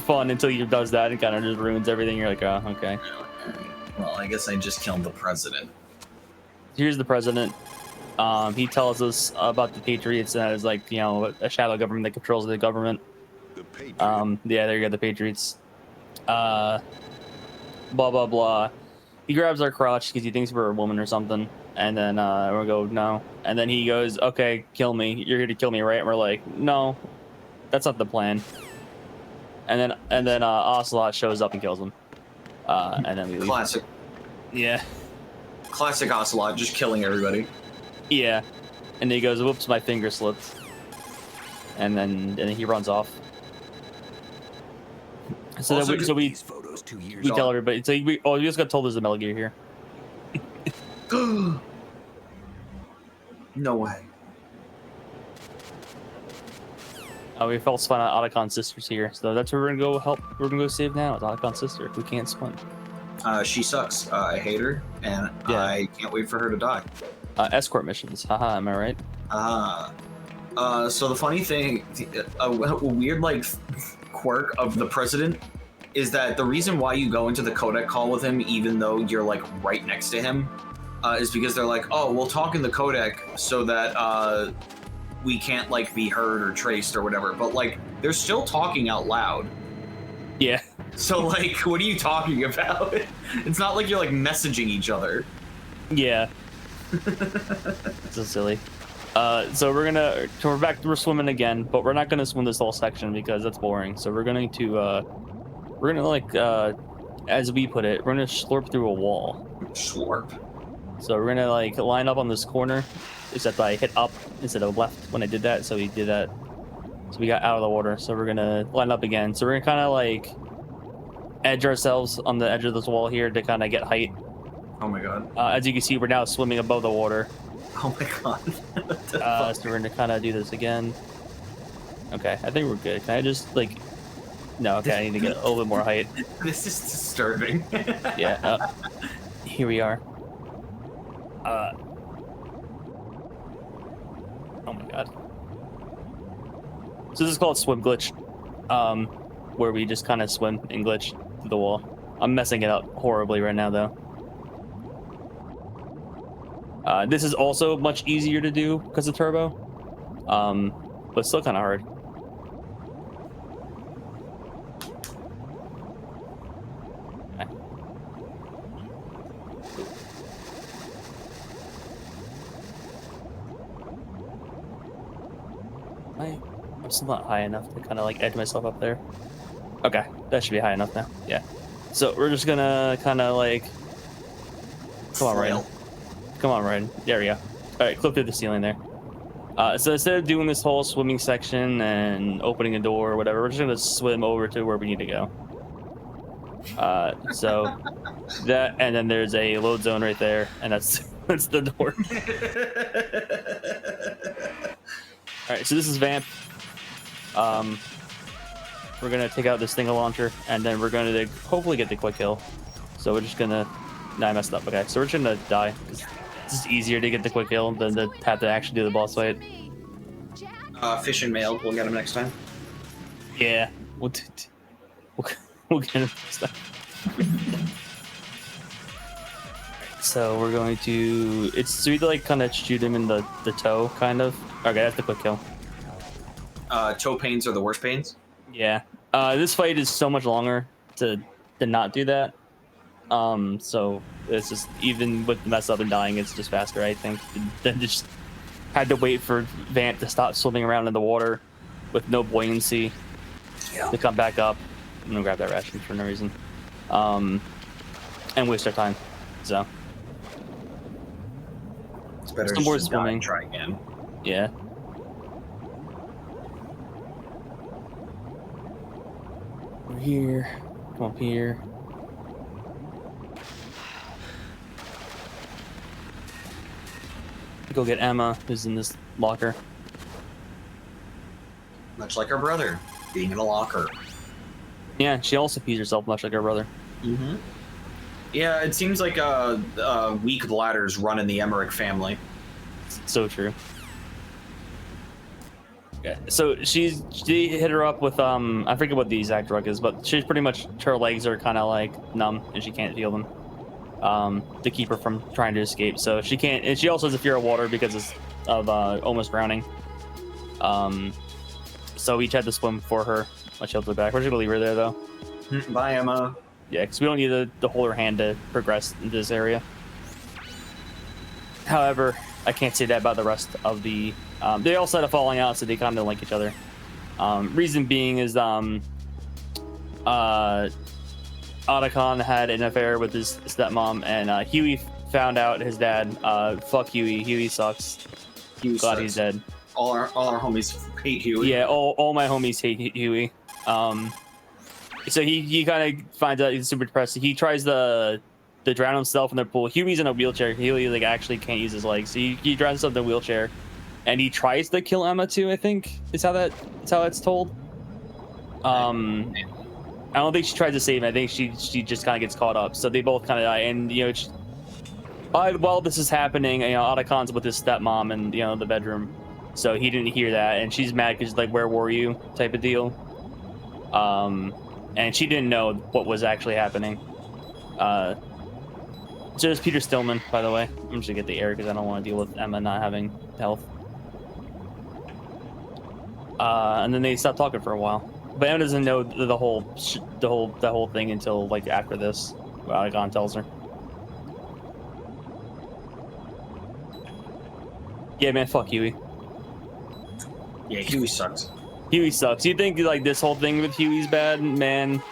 fun until he does that and kind of just ruins everything. You're like, oh, okay. Well, I guess I just killed the president. Here's the president. He tells us about the Patriots and it's like, a shadow government that controls the government. The Patriot. Yeah, there you go, the Patriots. Blah, blah, blah. He grabs our crotch because he thinks we're a woman or something. And then we go, no. And then he goes, okay, kill me. You're here to kill me, right? And we're like, no, that's not the plan. And then Ocelot shows up and kills him. And then we leave. Classic. Yeah. Classic Ocelot, just killing everybody. Yeah. And then he goes, whoops, my finger slipped. And then he runs off. So Also, we These photos 2 years tell everybody. So we just got told there's a Metal Gear here. No way. We false find out Otacon's sister's here, so that's where we're gonna go help. We're gonna go save now. It's Otacon's sister. We can't swim. She sucks. I hate her, and Yeah. I can't wait for her to die. Escort missions. Haha, am I right? So the funny thing, a weird quirk of the president is that the reason why you go into the codec call with him, even though you're like right next to him, is because they're like, oh, we'll talk in the codec so that we can't be heard or traced or whatever. But they're still talking out loud. Yeah. So what are you talking about? It's not like you're messaging each other. Yeah. So silly. So we're swimming again, but we're not gonna swim this whole section because that's boring. So we're gonna as we put it, we're gonna slurp through a wall. Slurp. So we're gonna line up on this corner, except I hit up instead of left when I did that. So we did that. So we got out of the water. So we're gonna line up again. So we're gonna kind of edge ourselves on the edge of this wall here to kind of get height. Oh my god. As you can see, we're now swimming above the water. Oh my god. So we're gonna kind of do this again. Okay, I think we're good. Can I just No, okay, I need to get a little bit more height. This is disturbing. Yeah. Here we are. Oh my god. So this is called swim glitch, where we just kind of swim and glitch to the wall. I'm messing it up horribly right now, though. This is also much easier to do because of turbo, but still kind of hard. It's not high enough to kind of like edge myself up there. Okay, that should be high enough now. Yeah. So we're just gonna kind of like. Come on, Ryan. Come on, Ryan. There we go. All right, clip through the ceiling there. So instead of doing this whole swimming section and opening a door or whatever, we're just gonna swim over to where we need to go. So that, and then there's a load zone right there, and that's that's the door. All right, so this is Vamp. We're gonna take out this Stinger launcher, and then we're gonna hopefully get the quick kill. So we're just gonna. No, I messed up. Okay, so we're just gonna die. It's just easier to get the quick kill than to have to actually do the boss fight. Fish and mailed. We'll get him next time. Yeah, we'll get him next time. So we're going to. It's so we like kind of shoot him in the toe, kind of. Okay, that's the quick kill. Toe pains are the worst pains. Yeah. This fight is so much longer to not do that. So it's just even with the mess up and dying, it's just faster, I think, than just had to wait for Vant to stop swimming around in the water with no buoyancy to come back up. I'm gonna grab that ration for no reason, and waste our time. So it's better. Some more swimming. Try again. Yeah. We're here. Come up here. Go get Emma, who's in this locker. Much like her brother, being in a locker. Yeah, she also pees herself much like her brother. Mm-hmm. Yeah, it seems like weak bladders run in the Emmerich family. It's so true. Okay, so she hit her up with I forget what the exact drug is, but she's pretty much her legs are kind of like numb and she can't feel them. To keep her from trying to escape, so she can't, and she also has a fear of water because of almost drowning. So we each had to swim for her. I'll shield her back. We're just gonna leave her there though. Bye, Emma. Yeah, because we don't need to hold her hand to progress into this area. However, I can't say that about the rest of the. They all started falling out, so they kind of like each other. Reason being is Otacon had an affair with his stepmom, and Huey found out his dad. Fuck Huey. Huey sucks. Huey Glad sucks. he's dead. All our homies hate Huey. Yeah, all my homies hate Huey. So he kind of finds out he's super depressed. He tries to drown himself in the pool. Huey's in a wheelchair. Huey like actually can't use his legs, so he drowns himself in the wheelchair, and he tries to kill Emma too. I think is how that's told. I don't think she tries to save him. I think she just kind of gets caught up. So they both kind of die. And, you know, while this is happening, you know, Otacon's with his stepmom in, you know, the bedroom. So he didn't hear that. And she's mad because, like, where were you type of deal. And she didn't know what was actually happening. So there's Peter Stillman, by the way. I'm just going to get the air because I don't want to deal with Emma not having health. And then they stopped talking for a while. But Emma doesn't know the whole thing until like after this. Otacon tells her. Yeah, man, fuck Huey. Yeah, Huey sucks. Huey sucks. You think like this whole thing with Huey's bad, man?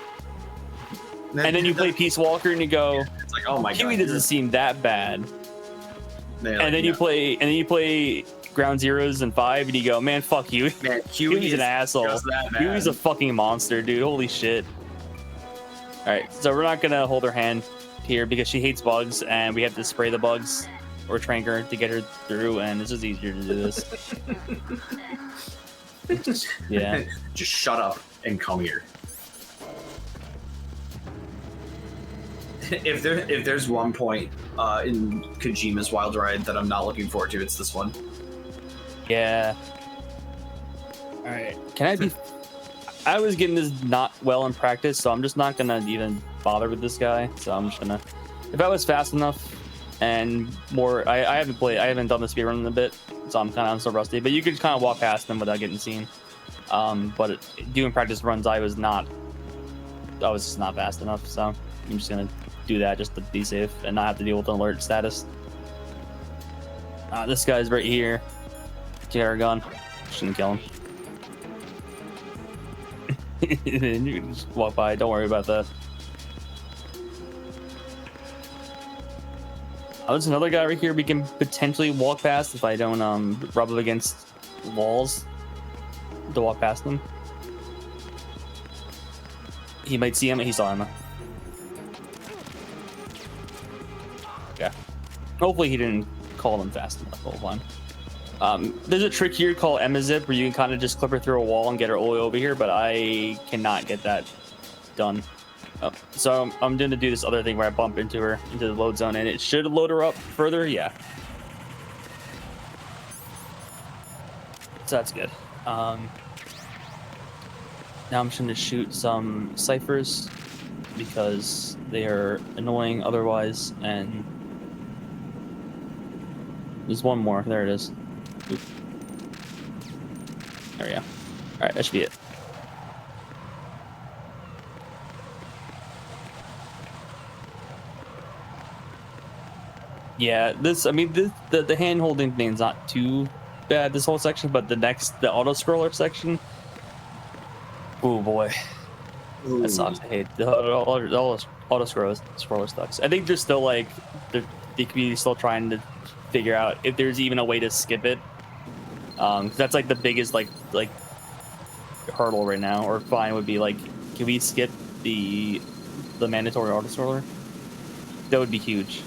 And then you play Peace Walker and you go, it's like, oh my Huey god, doesn't seem that bad. Like, and then you play Ground Zeroes and 5 and you go, man, fuck Huey. Man, Huey's an asshole. Huey's a fucking monster, dude. Holy shit. Alright, so we're not gonna hold her hand here because she hates bugs and we have to spray the bugs or trank her to get her through, and it's just easier to do this. Yeah. Just shut up and come here. If there's one point in Kojima's Wild Ride that I'm not looking forward to, it's this one. Yeah. All right. Can I be? I was getting this not well in practice, so I'm just not gonna even bother with this guy. So I'm just gonna. If I was fast enough and more, I haven't done the speedrun in a bit, so I'm so rusty. But you could kind of walk past them without getting seen. But doing practice runs, I was just not fast enough. So I'm just gonna do that just to be safe and not have to deal with an alert status. This guy's right here. Get our gun. Shouldn't kill him. You can just walk by. Don't worry about that. Oh, there's another guy right here we can potentially walk past if I don't rub up against walls to walk past them. He might see him. He saw him. Yeah. Hopefully he didn't call them fast enough. Hold on. There's a trick here called Emma Zip where you can kind of just clip her through a wall and get her all the way over here, but I cannot get that done. Oh, so I'm going to do this other thing where I bump into her into the load zone, and it should load her up further. Yeah. So that's good. Now I'm just going to shoot some ciphers because they are annoying otherwise, and there's one more. There it is. Oop. There we go. All right, that should be it. Yeah, the hand holding thing is not too bad this whole section, but the auto scroller section, oh boy, that sucks. I hate the auto scroller sucks. I think they're still like they could be still trying to figure out if there's even a way to skip it. That's like the biggest like hurdle right now, or fine would be like, can we skip the mandatory auto scroller? That would be huge.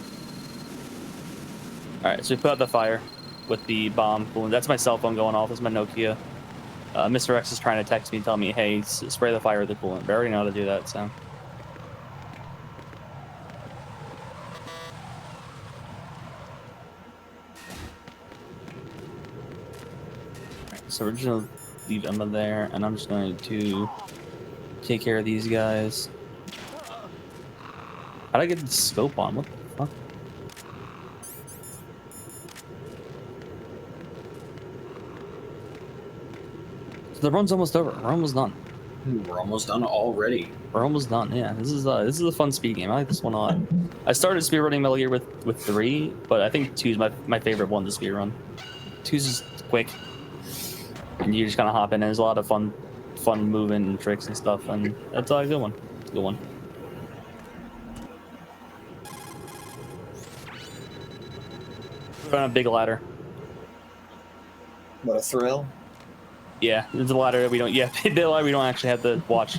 All right, so we put out the fire with the bomb balloon. That's my cell phone going off. That's my Nokia. Mr. X is trying to text me and tell me, hey, spray the fire with the coolant. But I already know how to do that, so. Alright, so we're just gonna leave Emma there, and I'm just going to take care of these guys. How'd I get the scope on? What the fuck? The run's almost over. We're almost done. We're almost done already. We're almost done. Yeah, this is a fun speed game. I like this one a lot. I started speedrunning Metal Gear with 3, but I think 2 is my favorite one to speedrun. 2's just quick, and you just kind of hop in. And there's a lot of fun movement and tricks and stuff, and that's a good one. It's a good one. We're on a big ladder. What a thrill! Yeah, there's a ladder that we don't. Yeah, the ladder we don't actually have to watch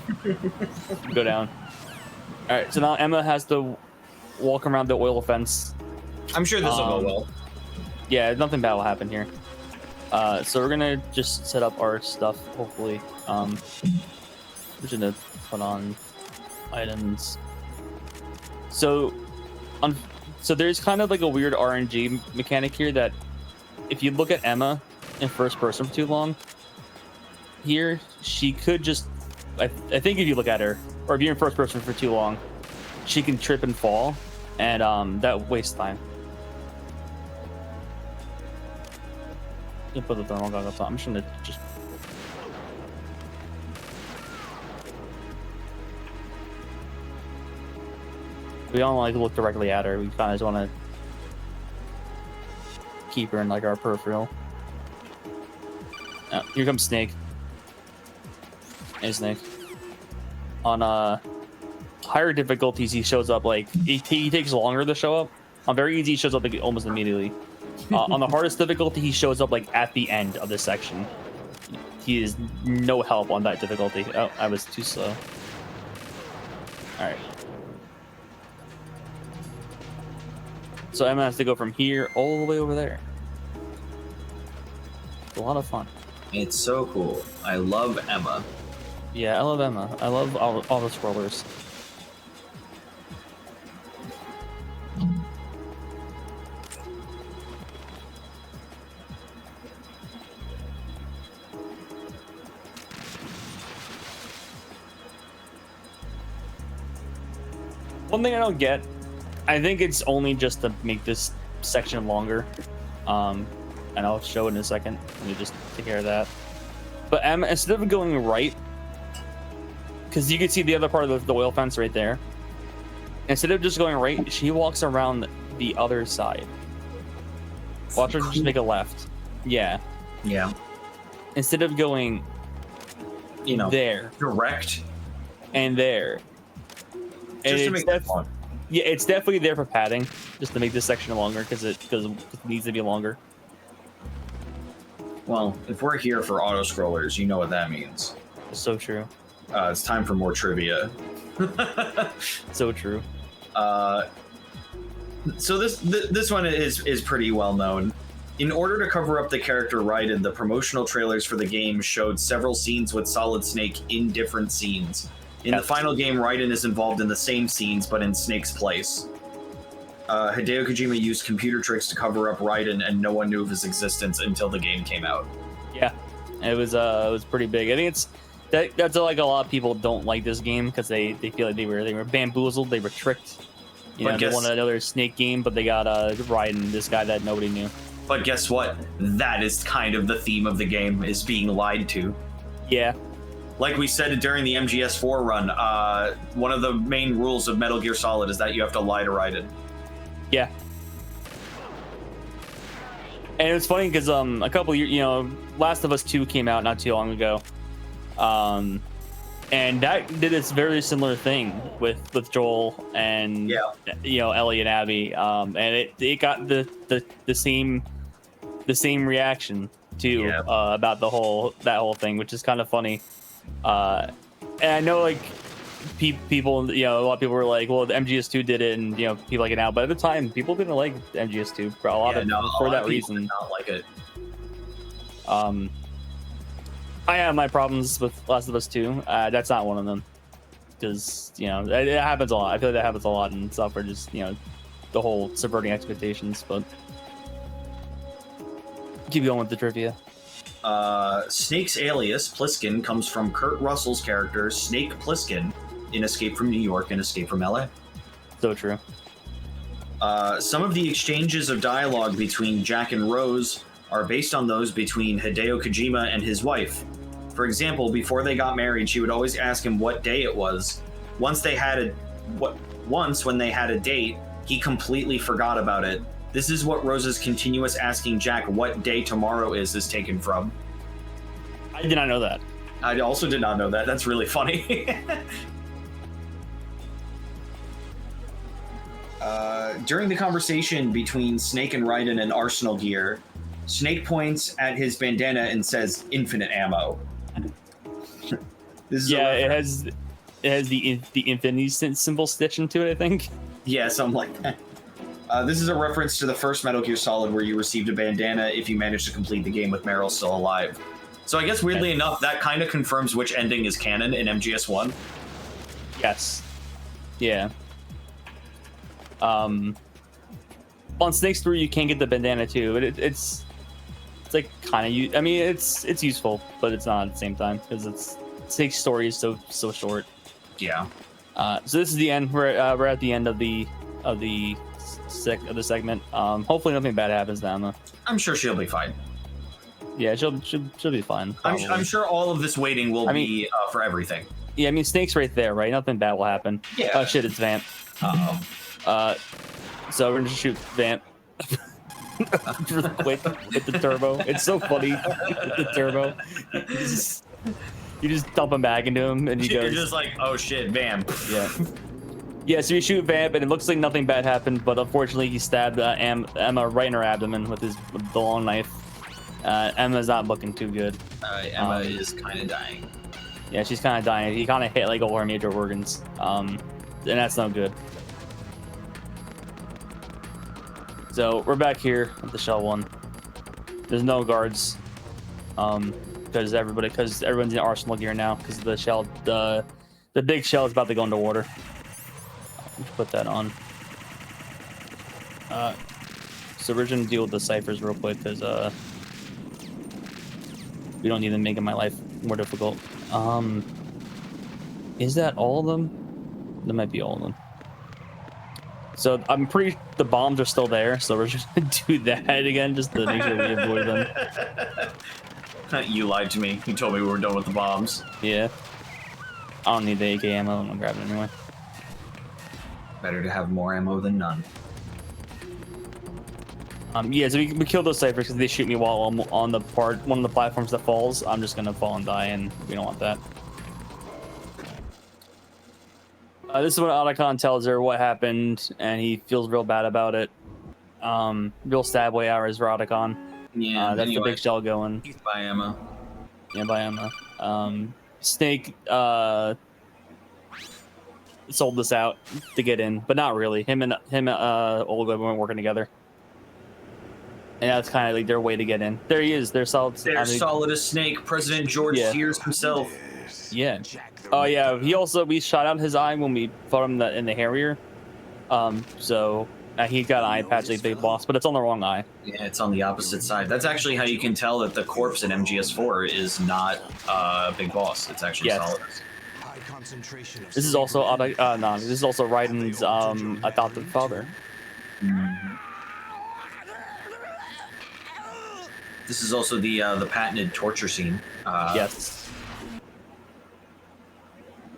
go down. All right, so now Emma has to walk around the oil fence. I'm sure this will go well. Yeah, nothing bad will happen here. So we're gonna just set up our stuff. Hopefully, we're just gonna put on items. So there's kind of like a weird RNG mechanic here that if you look at Emma in first person for too long. Here, she could just, I think if you look at her, or if you're in first person for too long, she can trip and fall, and that wastes time. You put the thermal goggles on. I'm just gonna just. We don't like look directly at her. We kind of just want to keep her in like our peripheral. Oh, here comes Snake. Hey, Snake. On higher difficulties, he shows up like he takes longer to show up. On very easy, he shows up like almost immediately. On the hardest difficulty, he shows up like at the end of this section. He is no help on that difficulty. Oh, I was too slow. All right. So Emma has to go from here all the way over there. It's a lot of fun. It's so cool. I love Emma. Yeah, I love Emma. I love auto scrollers. One thing I don't get, I think it's only just to make this section longer. And I'll show it in a second. Let me just take care of that. But Emma, instead of going right, because you can see the other part of the oil fence right there. Instead of just going right, she walks around the other side. Watch her just make a left. Yeah. Yeah. Instead of going you know, there, direct. and there. And Just to make it fun. yeah, it's definitely there for padding, just to make this section longer because it needs to be longer. Well, if we're here for auto scrollers, you know what that means. So true. It's time for more trivia. So true. So this one is pretty well known. In order to cover up the character Raiden, the promotional trailers for the game showed several scenes with Solid Snake in different scenes. In the final game, Raiden is involved in the same scenes, but in Snake's place. Hideo Kojima used computer tricks to cover up Raiden, and no one knew of his existence until the game came out. Yeah, it was pretty big. I think that's like a lot of people don't like this game because they feel like they were bamboozled, they were tricked. You know, they wanted another Snake game, but they got Raiden, this guy that nobody knew. But guess what? That is kind of the theme of the game, is being lied to. Yeah. Like we said during the MGS4 run, one of the main rules of Metal Gear Solid is that you have to lie to Raiden. Yeah. And it was funny because a couple years, Last of Us 2 came out not too long ago. And that did this very similar thing with Joel and Ellie and Abby. And it got the same reaction too about that whole thing, which is kind of funny. And I know like people, a lot of people were like, well, the MGS2 did it, and people like it now. But at the time, people didn't like MGS2 for a lot of that reason. Did not like it. I have my problems with Last of Us 2. That's not one of them, because it happens a lot. I feel like that happens a lot in software, just the whole subverting expectations. But keep going with the trivia. Snake's alias, Pliskin, comes from Kurt Russell's character, Snake Plissken, in Escape from New York and Escape from LA. So true. Some of the exchanges of dialogue between Jack and Rose are based on those between Hideo Kojima and his wife. For example, before they got married, she would always ask him what day it was. Once when they had a date, he completely forgot about it. This is what Rose's continuous asking Jack what day tomorrow is taken from. I did not know that. I also did not know that. That's really funny. During the conversation between Snake and Raiden in Arsenal gear, Snake points at his bandana and says, "Infinite ammo." This is it has the infinity symbol stitched into it, I think. Yeah, something like that. This is a reference to the first Metal Gear Solid, where you received a bandana if you managed to complete the game with Meryl still alive. So I guess weirdly enough, that kind of confirms which ending is canon in MGS1. Yes. Yeah. On Snake's 3, you can get the bandana too, but it's like kind of, I mean, it's useful, but it's not at the same time because Snake's story is so short. Yeah. So this is the end. We're at the end of the segment. Hopefully nothing bad happens to Emma. I'm sure she'll be fine. Yeah, she'll be fine. I'm sure all of this waiting will be for everything. Yeah, I mean, Snake's right there, right? Nothing bad will happen. Yeah. Oh shit, it's Vamp. So we're gonna shoot Vamp really quick with the turbo. It's so funny with the turbo. You just dump him back into him, and he goes. You're just like, oh shit, Vamp. Yeah. Yeah, so you shoot Vamp, and it looks like nothing bad happened, but unfortunately, he stabbed Emma right in her abdomen with the long knife. Emma's not looking too good. Emma is kind of dying. Yeah, she's kind of dying. He kind of hit like all her major organs, and that's no good. So we're back here at the Shell one. There's no guards, because everyone's in Arsenal gear now. Because the shell, the big shell is about to go underwater. Let's put that on. So we're gonna deal with the ciphers real quick because we don't need them making my life more difficult. Is that all of them? That might be all of them. So I'm pretty. The bombs are still there, so we're just gonna do that again, just to make sure we avoid them. You lied to me. You told me we were done with the bombs. Yeah. I don't need the AK ammo. I'm gonna grab it anyway. Better to have more ammo than none. Yeah, so we kill those ciphers because they shoot me while I'm on the one of the platforms that falls. I'm just gonna fall and die, and we don't want that. This is when Otacon tells her what happened, and he feels real bad about it. Real stab way hours for Otacon. Yeah. That's the Anyway, big shell going. by Emma. Yeah, by Emma. Snake sold this out to get in, but not really. Him and Olga weren't working together. And that's kind of like their way to get in. There he is. They're solid. They're solid as Snake. President George Sears himself. Yeah. Oh yeah. We shot out his eye when we fought him in the Harrier. So he got an eye patch like Big Boss, but it's on the wrong eye. Yeah, it's on the opposite side. That's actually how you can tell that the corpse in MGS4 is not Big Boss. It's actually solid. This is also this is also Raiden's adopted father. Mm-hmm. This is also the patented torture scene. Yes.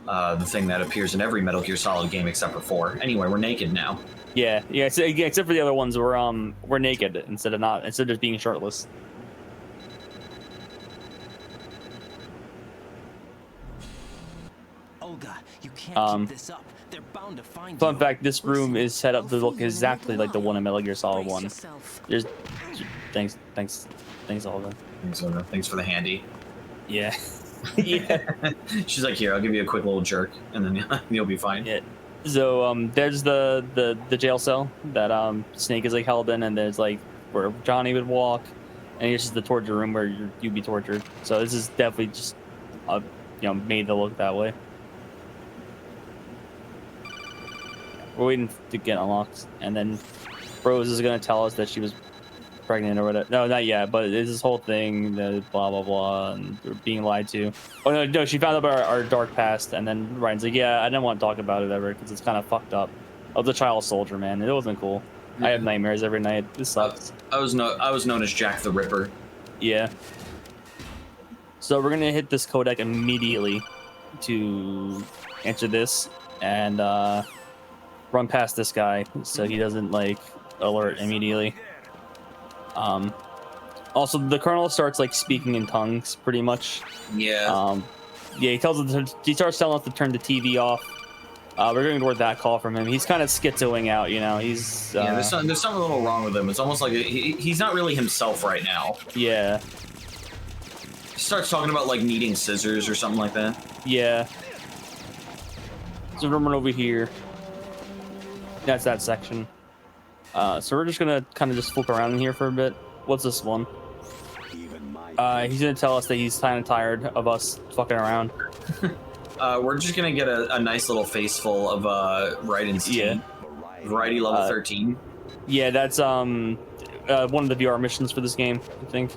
The thing that appears in every Metal Gear Solid game except for 4. Anyway, we're naked now. Yeah. Except for the other ones, we're naked instead of just being shirtless. Olga, you can't keep this up. They're bound to find Fun you. fact: this room is set up to look exactly like the one in Metal Gear Solid 1. There's thanks, Olga. Thanks for the handy. Yeah. Yeah. She's like, here, I'll give you a quick little jerk, and then you'll be fine. Yeah. So there's the jail cell that Snake is like held in, and there's like where Johnny would walk, and here's just the torture room where you'd be tortured. So this is definitely just made to look that way. We're waiting to get unlocked, and then Rose is gonna tell us that she was pregnant or whatever. No, not yet, but it's this whole thing, the blah blah blah, and we're being lied to. Oh no, she found out about our dark past, and then Ryan's like, yeah, I didn't want to talk about it ever because it's kind of fucked up. I was a child soldier, man. It wasn't cool. I have nightmares every night. This sucks. I was known as Jack the Ripper. Yeah. So we're gonna hit this codec immediately to answer this and run past this guy so he doesn't like alert immediately. Also, the colonel starts like speaking in tongues pretty much. Yeah. He starts telling us to turn the TV off. We're going toward that call from him. He's kind of schizoing out, He's there's something a little wrong with him. It's almost like he's not really himself right now. Yeah. He starts talking about like needing scissors or something like that. Yeah. So we're over here. That's that section. So we're just gonna kind of just flip around in here for a bit. What's this one? He's gonna tell us that he's kind of tired of us fucking around. We're just gonna get a nice little face full of Raiden's team. Variety level 13. Yeah, that's one of the VR missions for this game, I think.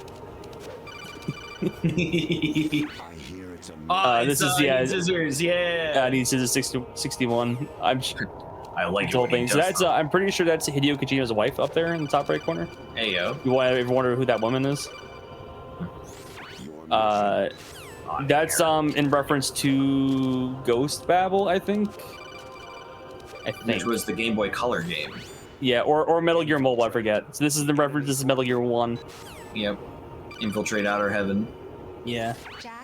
This is scissors, yeah. I need scissors 61. I like the whole thing. So that's I'm pretty sure that's Hideo Kojima's wife up there in the top right corner. Hey yo. You ever wonder who that woman is? That's in reference to Ghost Babel, I think. Which was the Game Boy Color game. Yeah, or Metal Gear Mobile, I forget. So this is the reference. This is Metal Gear 1. Yep. Infiltrate Outer Heaven. Yeah.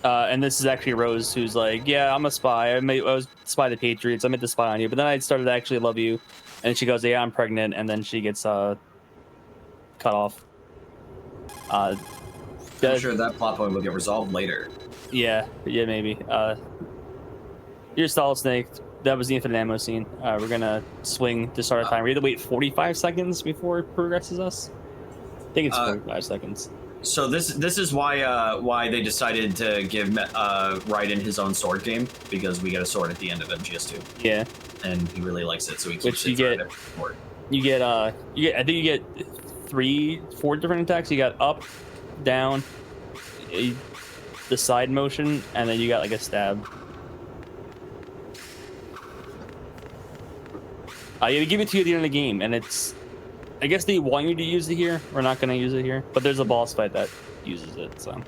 And this is actually Rose, who's like, yeah, I'm a spy. I was spy the Patriots. I meant to spy on you, but then I started to actually love you. And she goes, yeah, I'm pregnant, and then she gets cut off. I'm sure that plot point will get resolved later. Yeah, maybe. You're Solid Snake. That was the infinite ammo scene. We're gonna swing to start a time. We have to wait 45 seconds before it progresses us. I think it's 45 seconds. So this is why they decided to give Raiden his own sword game, because we get a sword at the end of MGS2. Yeah. And he really likes it, so he keeps Which it. you get I think you get 4 different attacks. You got up, down, the side motion, and then you got like a stab. Yeah, they give it to you at the end of the game, and it's. I guess they want you to use it here. We're not going to use it here, but there's a boss fight that uses it, so.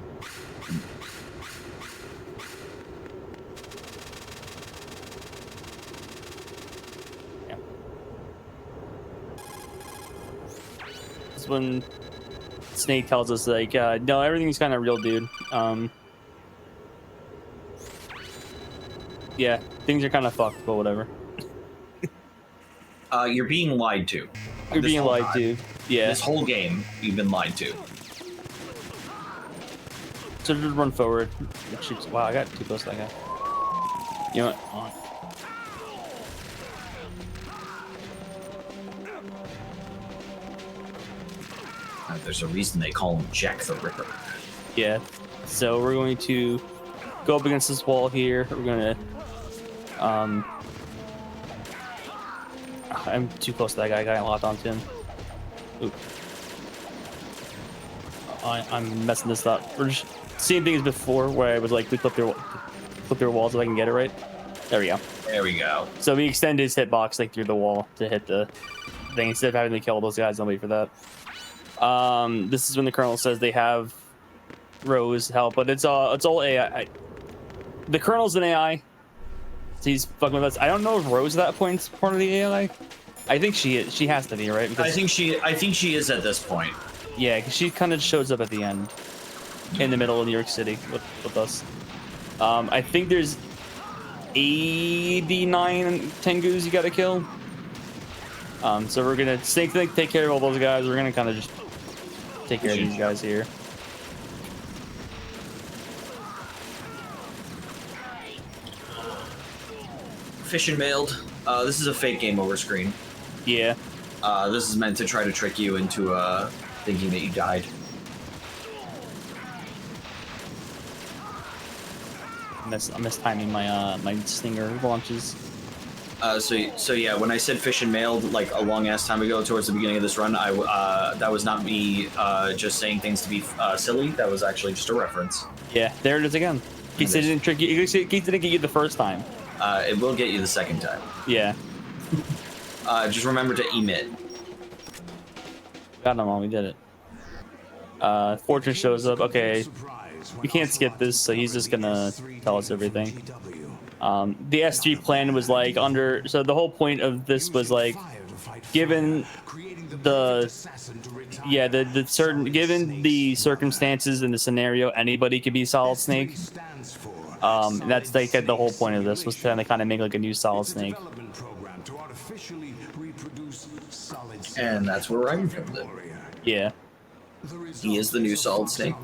Yeah. is when Snake tells us like, no, everything's kind of real, dude. Yeah, things are kind of fucked, but whatever. You're being lied to. You're This being whole lied time. to. Yeah. This whole game, you've been lied to. So just run forward. Wow, I got too close to that guy. You know what? There's a reason they call him Jack the Ripper. Yeah. So we're going to go up against this wall here. We're gonna I'm too close to that guy. I got locked onto him. Oop. I'm messing this up. We're just same thing as before, where I would like to clip their walls if I can get it right. There we go. There we go. So we extend his hitbox like through the wall to hit the thing instead of having to kill those guys. I'll wait for that. This is when the Colonel says they have Rose help, but it's all AI. The Colonel's an AI. So he's fucking with us. I don't know if Rose at that point's part of the AI. I think she is. She has to be, right? Because, I think she is at this point. yeah, because she kind of shows up at the end in the middle of New York City with us. I think there's 89 Tengus you gotta kill. So we're gonna take care of all those guys. We're gonna kind of just take care of these guys here. Fish and mailed. This is a fake game over screen. Yeah. This is meant to try to trick you into thinking that you died. I'm mistiming my my stinger launches. So yeah, when I said fish and mailed like a long ass time ago towards the beginning of this run, that was not me just saying things to be silly. That was actually just a reference. Yeah, there it is again. Keith didn't trick you. Keith didn't get you the first time. It will get you the second time. Yeah. Just remember to emit. Got them all. We did it. Fortune shows up. Okay. We can't skip this, so he's just gonna tell us everything. The S3 plan was like so the whole point of this was like, given the given the circumstances and the scenario, anybody could be Solid Snake. That's like the whole point of this was to kind of make like a new Solid Snake. And that's where Ryan comes in. Yeah. He is the new Solid Snake.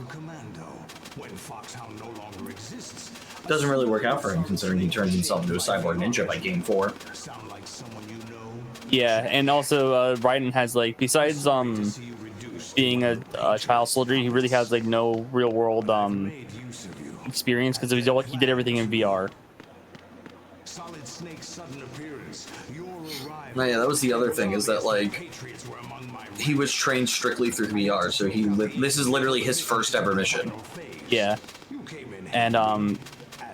Doesn't really work out for him considering he turns himself into a cyborg ninja by game 4. Yeah, and also Raiden has like, besides being a child soldier, he really has like no real world experience because he did everything in VR. No, yeah, that was the other thing, is that like he was trained strictly through VR, so this is literally his first ever mission. Yeah, and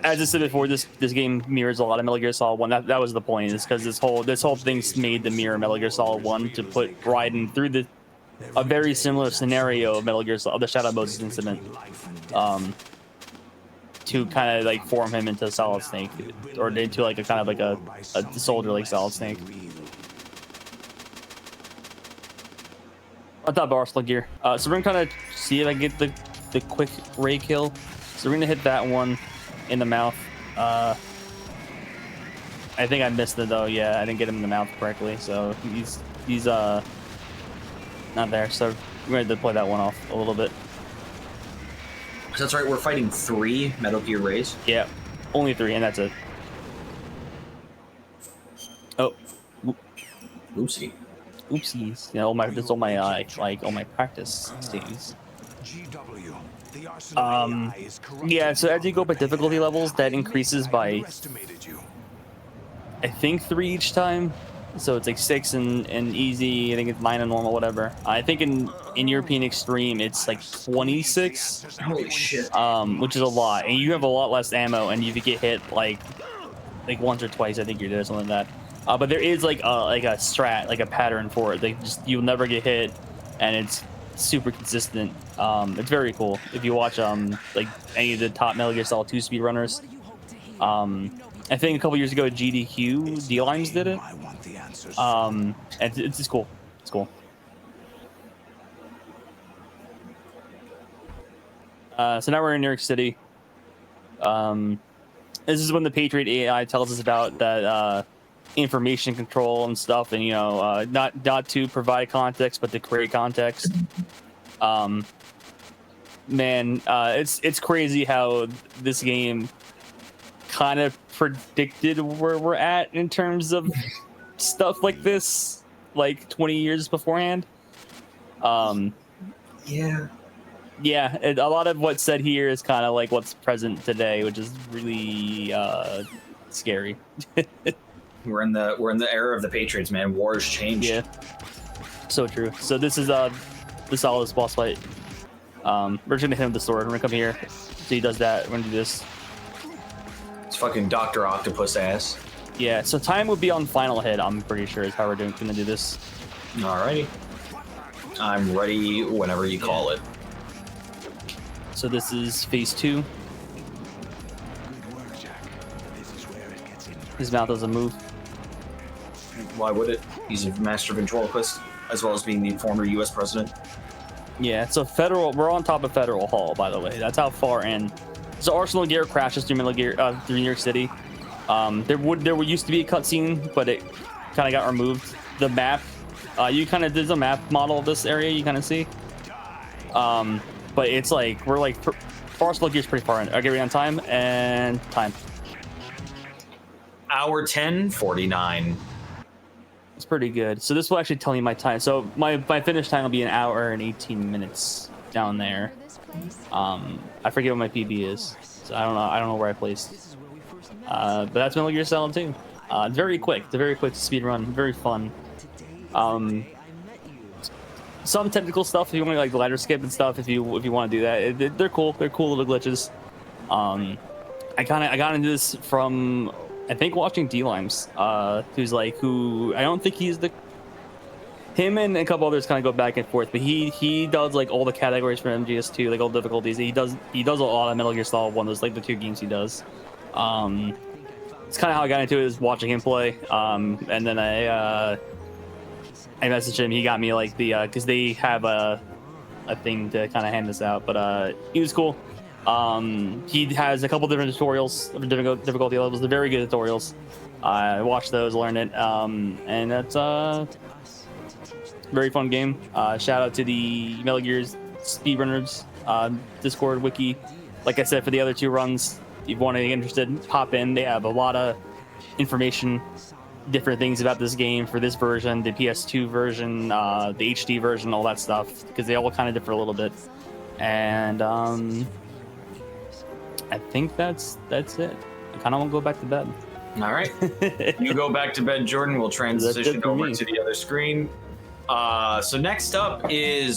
as I said before, this game mirrors a lot of Metal Gear Solid 1. That was the point, is because this whole thing's made to mirror Metal Gear Solid 1 to put Raiden through a very similar scenario of Metal Gear Solid, the Shadow Moses incident, to kind of like form him into Solid Snake, or into like a kind of like a soldier like Solid Snake. On top of Arsenal gear. So we're gonna kind of see if I can get the quick ray kill. So we're gonna hit that one in the mouth. I think I missed it though. Yeah, I didn't get him in the mouth correctly, so he's not there. So we're gonna deploy that one off a little bit. So that's right, we're fighting 3 Metal Gear Rays. Yeah, only 3, and that's it. Oh, Oopsie. Oopsies! You know, all my practice stages. Yeah. So as you go up at difficulty levels, that increases by I think 3 each time. So it's like 6 in easy. I think it's 9 in normal, whatever. I think in European Extreme it's like 26. Holy shit. Which is a lot, and you have a lot less ammo, and you get hit like once or twice. I think you're there, something like that. But there is like a strat, like a pattern for it. You'll never get hit, and it's super consistent. It's very cool. If you watch like any of the top Metal Gear Solid 2 speedrunners, I think a couple years ago GDQ D-Lines did it. And it's just cool. It's cool. So now we're in New York City. This is when the Patriot AI tells us about that information control and stuff, and not to provide context, but to create context. Man, it's crazy how this game kind of predicted where we're at in terms of stuff like this, like 20 years beforehand. Yeah, a lot of what's said here is kind of like what's present today, which is really scary. We're in the era of the Patriots, man. War has changed. Yeah, so true. So this is the Solidus boss fight. We're just gonna hit him with the sword. We're gonna come here. So he does that. We're gonna do this. It's fucking Dr. Octopus ass. Yeah. So time would be on final hit. I'm pretty sure is how we're gonna do this. Alrighty. I'm ready whenever you call it. So this is phase 2. His mouth doesn't move. Why would it? He's a master ventriloquist, as well as being the former U.S. president. Yeah, so we're on top of Federal Hall, by the way. That's how far in. So Arsenal Gear crashes through through New York City. There used to be a cutscene, but it kind of got removed. The map, there's a map model of this area you kind of see. But it's like Arsenal Gear's pretty far in. I'll get ready on time and time. Hour 10:49. It's pretty good. So this will actually tell me my time. So my finish time will be 1 hour and 18 minutes down there. I forget what my PB is. So I don't know where I placed. But that's Metal Gear Solid 2. It's very quick. It's a very quick speed run. Very fun. Some technical stuff if you want to like ladder skip and stuff. If you want to do that, they're cool. They're cool little glitches. I got into this from I think watching D-Limes, who I don't think him and a couple others kind of go back and forth, but he does like all the categories for MGS2, like all the difficulties. He does a lot of Metal Gear Solid 1. Those like the 2 games he does. It's kind of how I got into it, is watching him play. And then I messaged him. He got me like the because they have a thing to kind of hand this out, but he was cool. He has a couple different tutorials of difficulty levels. They're very good tutorials. I watched those, learned it, and that's very fun game. Shout out to the Metal Gear's speedrunners Discord wiki. Like I said, for the other 2 runs, if you want to get interested, pop in. They have a lot of information, different things about this game for this version, the PS2 version, the HD version, all that stuff, because they all kind of differ a little bit. And I think that's it. I kind of want to go back to bed. All right. You go back to bed, Jordan. We'll transition over to the other screen. So next up is